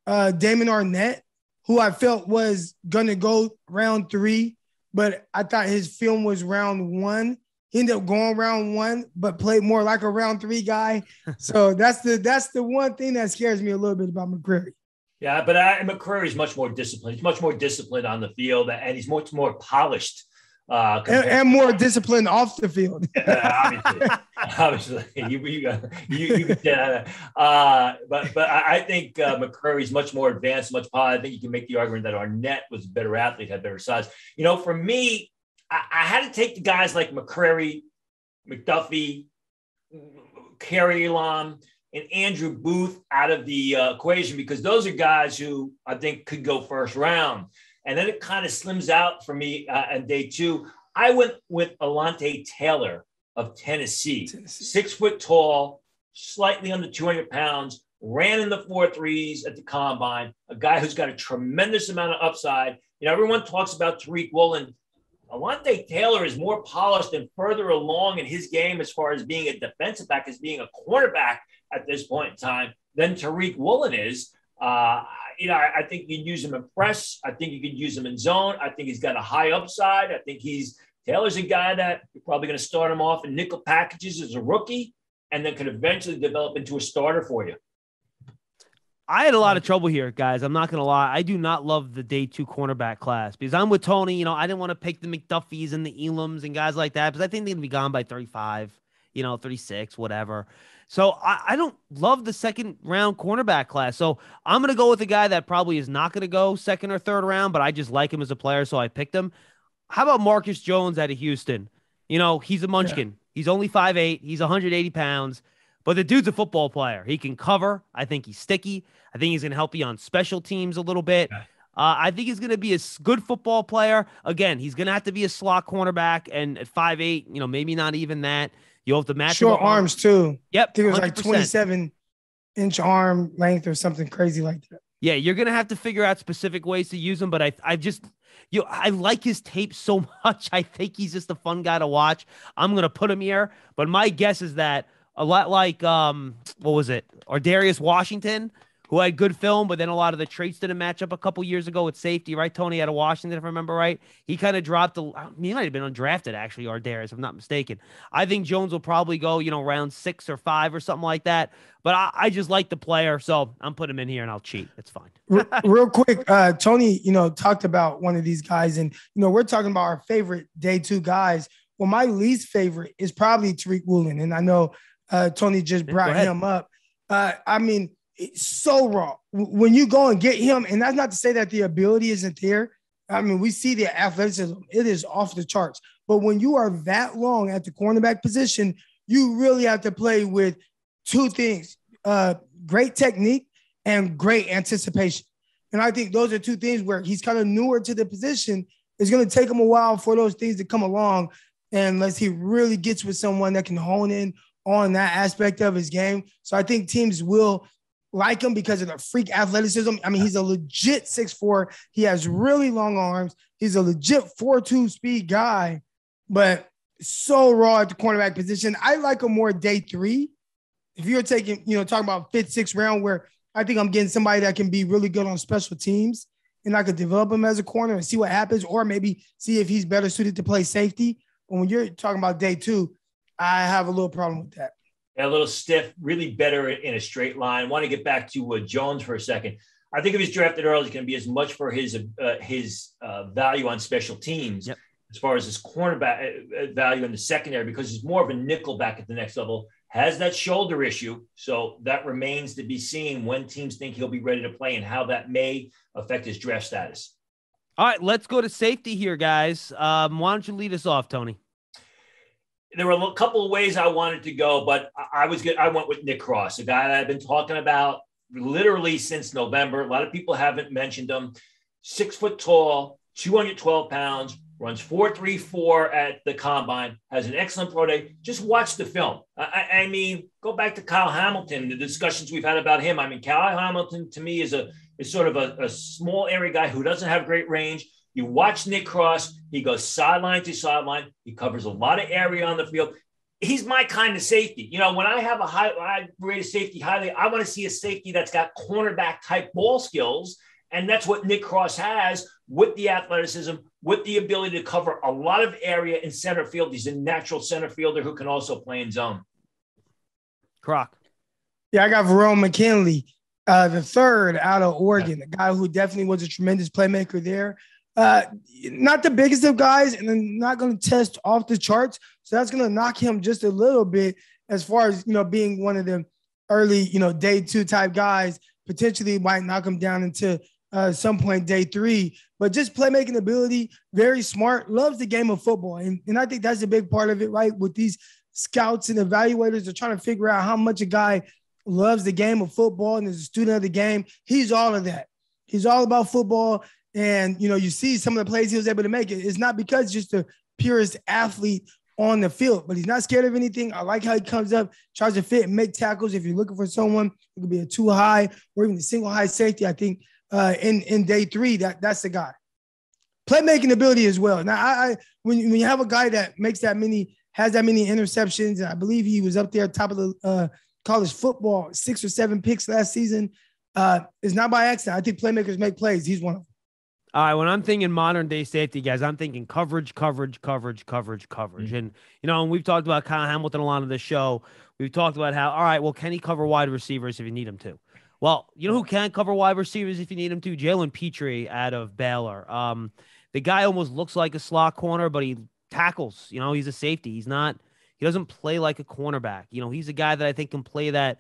Damon Arnett, who I felt was going to go round 3, but I thought his film was round 1. He ended up going round 1, but played more like a round 3 guy. So that's the one thing that scares me a little bit about McCreary. Yeah, but McCreary is much more disciplined. He's much more disciplined on the field, and he's much more polished. And more disciplined off the field. Obviously, you could say that. But I think McCreary's much more advanced, much polished. I think you can make the argument that Arnett was a better athlete, had better size. You know, for me, I had to take the guys like McCreary, McDuffie, Kerry Elam, and Andrew Booth out of the equation because those are guys who I think could go first round. And then it kind of slims out for me on day 2. I went with Alontae Taylor of Tennessee. 6 foot tall, slightly under 200 pounds, ran in the 4.3s at the Combine, a guy who's got a tremendous amount of upside. You know, everyone talks about Tariq Woolen. Alontae Taylor is more polished and further along in his game as far as being a defensive back, as being a cornerback at this point in time than Tariq Woolen is. You know, I think you can use him in press. I think you can use him in zone. I think he's got a high upside. I think Taylor's a guy that you're probably going to start him off in nickel packages as a rookie and then could eventually develop into a starter for you. I had a lot of trouble here, guys. I'm not going to lie. I do not love the day 2 cornerback class because I'm with Tony. You know, I didn't want to pick the McDuffies and the Elams and guys like that because I think they're going to be gone by 35, 36, whatever. So I don't love the second round cornerback class. So I'm going to go with a guy that probably is not going to go second or third round, but I just like him as a player, so I picked him. How about Marcus Jones out of Houston? You know, he's a munchkin. Yeah. He's only 5'8". He's 180 pounds, but the dude's a football player. He can cover. I think he's sticky. I think he's going to help you on special teams a little bit. Yeah. I think he's going to be a good football player. Again, he's going to have to be a slot cornerback, and at 5'8", maybe not even that. You'll have to match short arms too. Yep. I think it was 100%. Like 27. inch arm length or something crazy like that. Yeah, you're gonna have to figure out specific ways to use him, but I like his tape so much. I think he's just a fun guy to watch. I'm gonna put him here, but my guess is that a lot like what was it? Or Darius Washington, who had good film, but then a lot of the traits didn't match up a couple years ago with safety, right? Tony out of Washington, if I remember right. He kind of dropped he might have been undrafted actually, or Darius, if I'm not mistaken. I think Jones will probably go, round 6 or 5 or something like that. But I just like the player, so I'm putting him in here and I'll cheat. It's fine. Real quick, Tony, talked about one of these guys, and we're talking about our favorite day 2 guys. Well, my least favorite is probably Tariq Woolen, and I know Tony just brought him up. I mean, it's so raw when you go and get him, and that's not to say that the ability isn't there. I mean, we see the athleticism; it is off the charts. But when you are that long at the cornerback position, you really have to play with 2 things: great technique and great anticipation. And I think those are 2 things where he's kind of newer to the position. It's going to take him a while for those things to come along, unless he really gets with someone that can hone in on that aspect of his game. So I think teams will like him because of the freak athleticism. I mean, he's a legit 6'4". He has really long arms. He's a legit 4.2 speed guy, but so raw at the cornerback position. I like him more day 3. If you're taking, talking about 5th, 6th round, where I think I'm getting somebody that can be really good on special teams, and I could develop him as a corner and see what happens, or maybe see if he's better suited to play safety. But when you're talking about day 2, I have a little problem with that. A little stiff, really better in a straight line. I want to get back to Jones for a second. I think if he's drafted early, it's going to be as much for his value on special teams as far as his cornerback value in the secondary, because he's more of a nickel back at the next level, has that shoulder issue. So that remains to be seen when teams think he'll be ready to play and how that may affect his draft status. All right, let's go to safety here, guys. Why don't you lead us off, Tony? There were a couple of ways I wanted to go, but I went with Nick Cross, a guy that I've been talking about literally since November. A lot of people haven't mentioned him. 6 foot tall, 212 pounds, runs 4.34 at the combine, has an excellent pro day. Just watch the film. I mean, go back to Kyle Hamilton, the discussions we've had about him. I mean, Kyle Hamilton to me is sort of a small area guy who doesn't have great range. You watch Nick Cross, he goes sideline to sideline. He covers a lot of area on the field. He's my kind of safety. When I rate a safety highly, I want to see a safety that's got cornerback type ball skills. And that's what Nick Cross has, with the athleticism, with the ability to cover a lot of area in center field. He's a natural center fielder who can also play in zone. Croc. Yeah, I got Verone McKinley, the 3rd out of Oregon, a guy who definitely was a tremendous playmaker there. Not the biggest of guys, and then not going to test off the charts. So that's going to knock him just a little bit as far as, being one of the early, day 2 type guys. Potentially might knock him down into some point day 3. But just playmaking ability, very smart, loves the game of football. And I think that's a big part of it, right? With these scouts and evaluators, they're trying to figure out how much a guy loves the game of football and is a student of the game. He's all of that. He's all about football. And, you see some of the plays he was able to make. It's not because just the purest athlete on the field, but he's not scared of anything. I like how he comes up, tries to fit and make tackles. If you're looking for someone who could be a 2 high or even a single high safety, I think in day 3, that's the guy. Playmaking ability as well. Now, when you have a guy that has that many interceptions, and I believe he was up there top of the college football, 6 or 7 picks last season, it's not by accident. I think playmakers make plays. He's one of them. All right, when I'm thinking modern day safety, guys, I'm thinking coverage. And, and we've talked about Kyle Hamilton a lot on this show. We've talked about how, all right, well, can he cover wide receivers if you need him to? Well, you know who can cover wide receivers if you need him to? Jalen Petrie out of Baylor. The guy almost looks like a slot corner, but he tackles. He's a safety. He doesn't play like a cornerback. He's a guy that I think can play that,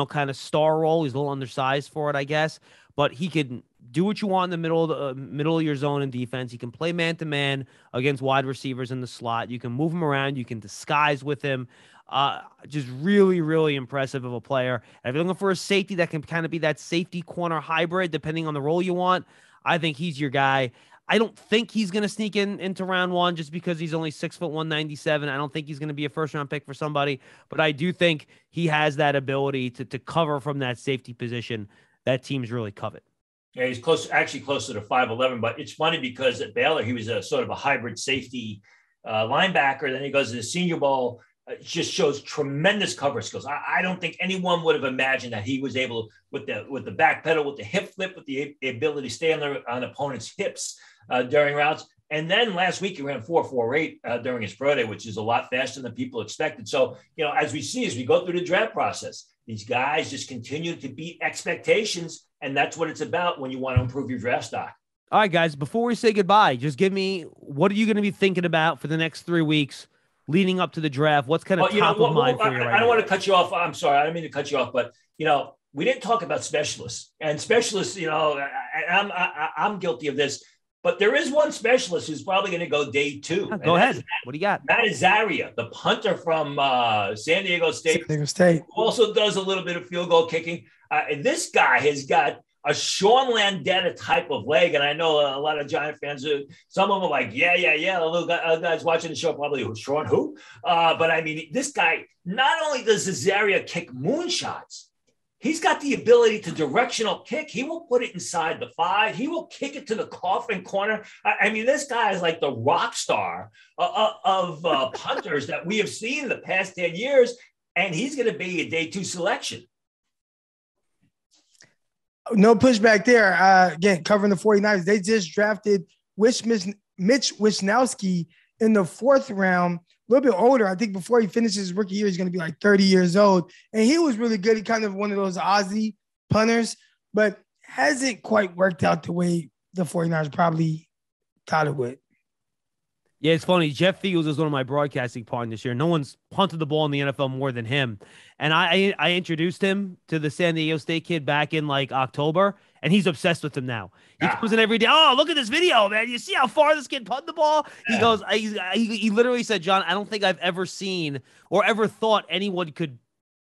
kind of star role. He's a little undersized for it, I guess, but he can do what you want in the middle of your zone in defense. He can play man-to-man against wide receivers in the slot. You can move him around. You can disguise with him. Just really, really impressive of a player. And if you're looking for a safety that can kind of be that safety corner hybrid, depending on the role you want, I think he's your guy. I don't think he's going to sneak into round one just because he's only 6'1", 197. I don't think he's going to be a first-round pick for somebody, but I do think he has that ability to cover from that safety position that teams really covet. Yeah, he's actually closer to 5'11", but it's funny because at Baylor, he was a sort of a hybrid safety linebacker. Then he goes to the Senior Bowl. It just shows tremendous cover skills. I don't think anyone would have imagined that he was able, with the back pedal, with the hip flip, with the ability to stay on opponent's hips during routes. And then last week he ran 4.48 during his pro day, which is a lot faster than people expected. So, as we go through the draft process, these guys just continue to beat expectations, and that's what it's about when you want to improve your draft stock. All right, guys, before we say goodbye, just give me, what are you going to be thinking about for the next 3 weeks leading up to the draft? What's kind of top of mind for you right now? I don't want to cut you off. I'm sorry. I don't mean to cut you off, but, we didn't talk about specialists. And specialists, I'm guilty of this. But there is one specialist who's probably going to go day 2. Go ahead. What do you got? Matt Azaria, the punter from San Diego State. San Diego State. Who also does a little bit of field goal kicking. And this guy has got a Sean Landeta type of leg. And I know a lot of Giant fans, some of them are like, yeah. The little guys watching the show probably, Sean who? But I mean, this guy, not only does Azaria kick moonshots, he's got the ability to directional kick. He will put it inside the 5. He will kick it to the coffin corner. I mean, this guy is like the rock star of punters that we have seen in the past 10 years, and he's going to be a day 2 selection. No pushback there. Again, covering the 49ers, they just drafted Mitch Wishnowsky in the 4th round. A little bit older. I think before he finishes his rookie year, he's going to be like 30 years old. And he was really good. He kind of one of those Aussie punters, but hasn't quite worked out the way the 49ers probably thought it would. Yeah, it's funny. Jeff Fields is one of my broadcasting partners this year. No one's punted the ball in the NFL more than him. And I introduced him to the San Diego State kid back in like October, and he's obsessed with him now. He comes in every day. Oh, look at this video, man. You see how far this kid punted the ball? He goes, he literally said, John, I don't think I've ever seen or ever thought anyone could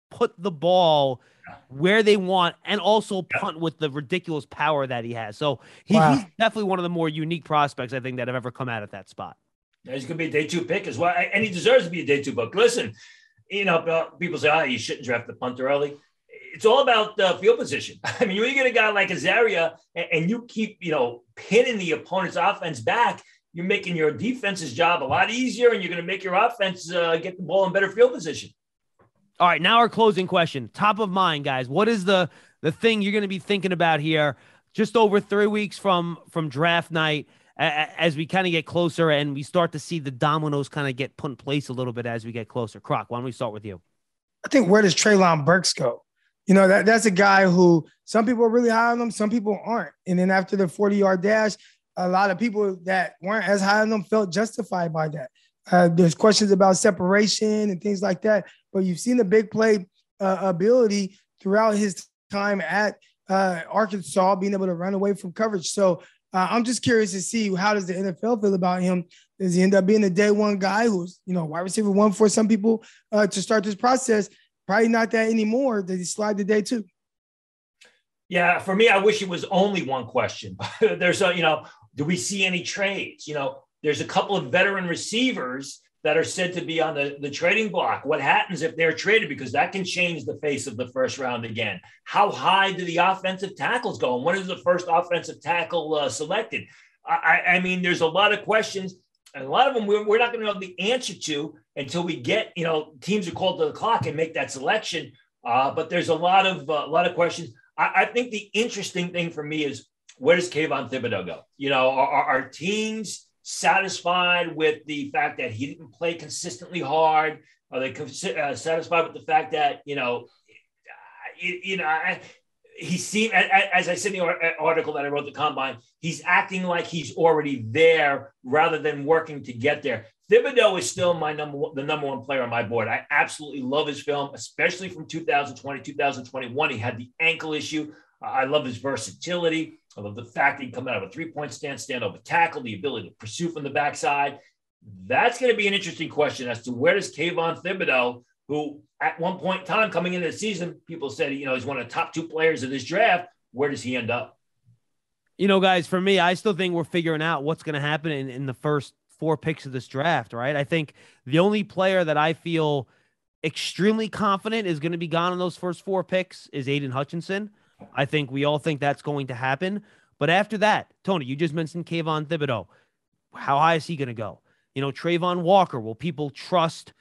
put the ball where they want and also punt with the ridiculous power that he has. So he's definitely one of the more unique prospects, I think, that have ever come out at that spot. He's going to be a day 2 pick as well, and he deserves to be a day 2 pick. Listen, people say, you shouldn't draft the punter early. It's all about field position. I mean, when you get a guy like Azaria and you keep, pinning the opponent's offense back, you're making your defense's job a lot easier, and you're going to make your offense get the ball in better field position. All right, now our closing question. Top of mind, guys. What is the thing you're going to be thinking about here just over 3 weeks from draft night, as we kind of get closer and we start to see the dominoes kind of get put in place a little bit as we get closer? Croc, why don't we start with you? I think, where does Treylon Burks go? That's a guy who some people are really high on him, some people aren't. And then after the 40-yard dash, a lot of people that weren't as high on him felt justified by that. There's questions about separation and things like that, but you've seen the big play ability throughout his time at Arkansas, being able to run away from coverage. So I'm just curious to see, how does the NFL feel about him? Does he end up being a day 1 guy who's, wide receiver 1 for some people to start this process? Probably not that anymore. Does he slide to day 2? Yeah, for me, I wish it was only one question. There's do we see any trades? There's a couple of veteran receivers that are said to be on the trading block. What happens if they're traded? Because that can change the face of the first round again. How high do the offensive tackles go? And when is the first offensive tackle selected? I mean, there's a lot of questions, and a lot of them we're not going to know the answer to until we get, teams are called to the clock and make that selection. But there's a lot of questions. I think the interesting thing for me is, where does Kayvon Thibodeau go? Are teams satisfied with the fact that he didn't play consistently hard? Are they satisfied with the fact that, he seemed, as I said in the article that I wrote, the Combine, he's acting like he's already there rather than working to get there. Thibodeau is still the number 1 player on my board. I absolutely love his film, especially from 2020, 2021. He had the ankle issue. I love his versatility. I love the fact that he can come out of a 3-point stand over tackle, the ability to pursue from the backside. That's going to be an interesting question as to, where does Kayvon Thibodeau, who at one point in time coming into the season, people said, he's one of the top 2 players of this draft, where does he end up? Guys, for me, I still think we're figuring out what's going to happen in the first 4 picks of this draft, right? I think the only player that I feel extremely confident is going to be gone in those first 4 picks is Aiden Hutchinson. I think we all think that's going to happen. But after that, Tony, you just mentioned Kayvon Thibodeau. How high is he going to go? Trayvon Walker, will people trust,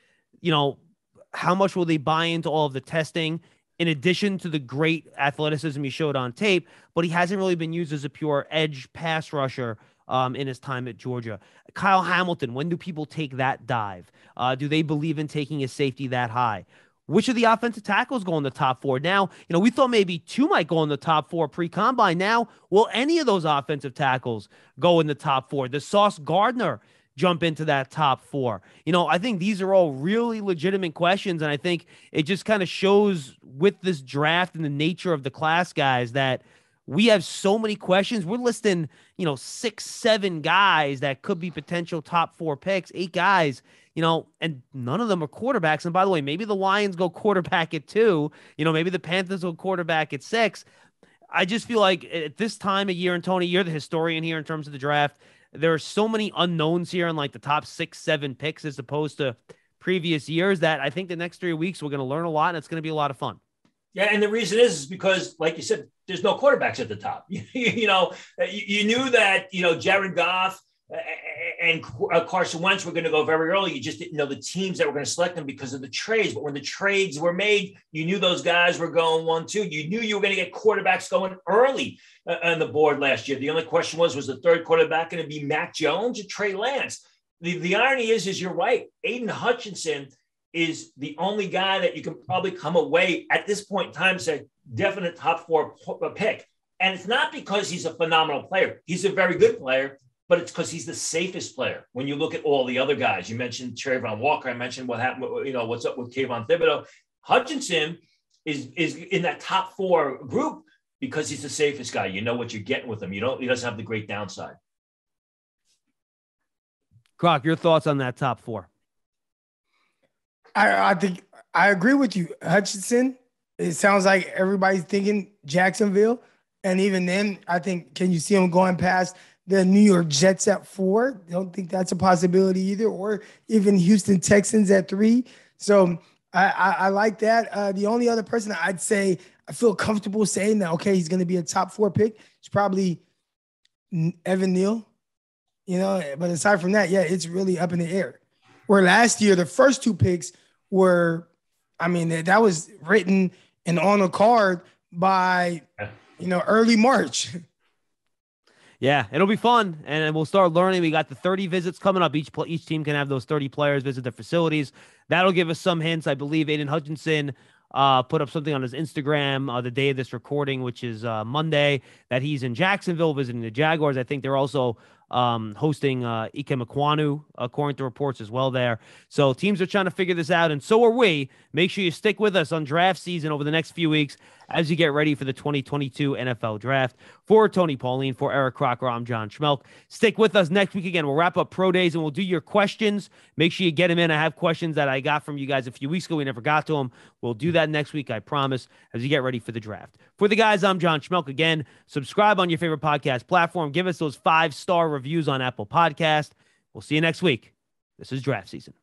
how much will they buy into all of the testing in addition to the great athleticism he showed on tape, but he hasn't really been used as a pure edge pass rusher in his time at Georgia. Kyle Hamilton, when do people take that dive? Do they believe in taking a safety that high? Which of the offensive tackles go in the top 4? Now, we thought maybe 2 might go in the top 4 pre-combine. Now, will any of those offensive tackles go in the top 4? Does Sauce Gardner jump into that top 4? I think these are all really legitimate questions, and I think it just kind of shows with this draft and the nature of the class, guys, that we have so many questions. We're listing, 6, 7 guys that could be potential top 4 picks, 8 guys, and none of them are quarterbacks. And by the way, maybe the Lions go quarterback at 2, maybe the Panthers go quarterback at 6. I just feel like at this time of year, and Tony, you're the historian here in terms of the draft, there are so many unknowns here in like the top 6, 7 picks as opposed to previous years that I think the next 3 weeks we're going to learn a lot and it's going to be a lot of fun. Yeah, and the reason is because, like you said, there's no quarterbacks at the top. You knew that, Jared Goff and Carson Wentz were going to go very early. You just didn't know the teams that were going to select them because of the trades. But when the trades were made, you knew those guys were going 1, 2. You knew you were going to get quarterbacks going early on the board last year. The only question was the third quarterback going to be Mac Jones or Trey Lance? The irony is you're right. Aiden Hutchinson is the only guy that you can probably come away at this point in time and say definite top 4 pick. And it's not because he's a phenomenal player. He's a very good player, but it's because he's the safest player. When you look at all the other guys, you mentioned Trayvon Walker. I mentioned what happened, what's up with Kayvon Thibodeau. Hutchinson is in that top 4 group because he's the safest guy. You know what you're getting with him. He doesn't have the great downside. Croc, your thoughts on that top 4? I think I agree with you. Hutchinson, it sounds like everybody's thinking Jacksonville. And even then, I think, can you see him going past the New York Jets at 4? Don't think that's a possibility either. Or even Houston Texans at 3. So I like that. The only other person I'd say I feel comfortable saying that, okay, he's going to be a top 4 pick, is probably Evan Neal. But aside from that, yeah, it's really up in the air. Where last year, the first 2 picks were, that was written and on a card by, early March. Yeah, it'll be fun, and we'll start learning. We got the 30 visits coming up. Each team can have those 30 players visit their facilities. That'll give us some hints. I believe Aiden Hutchinson put up something on his Instagram the day of this recording, which is Monday, that he's in Jacksonville visiting the Jaguars. I think they're also hosting Ike Mekwonu, according to reports as well there. So teams are trying to figure this out, and so are we. Make sure you stick with us on draft season over the next few weeks as you get ready for the 2022 NFL Draft. For Tony Pauline, for Eric Crocker, I'm John Schmelk. Stick with us next week again. We'll wrap up Pro Days, and we'll do your questions. Make sure you get them in. I have questions that I got from you guys a few weeks ago. We never got to them. We'll do that next week, I promise, as you get ready for the draft. For the guys, I'm John Schmelk. Again, subscribe on your favorite podcast platform. Give us those 5-star reviews on Apple Podcast. We'll see you next week. This is Draft Season.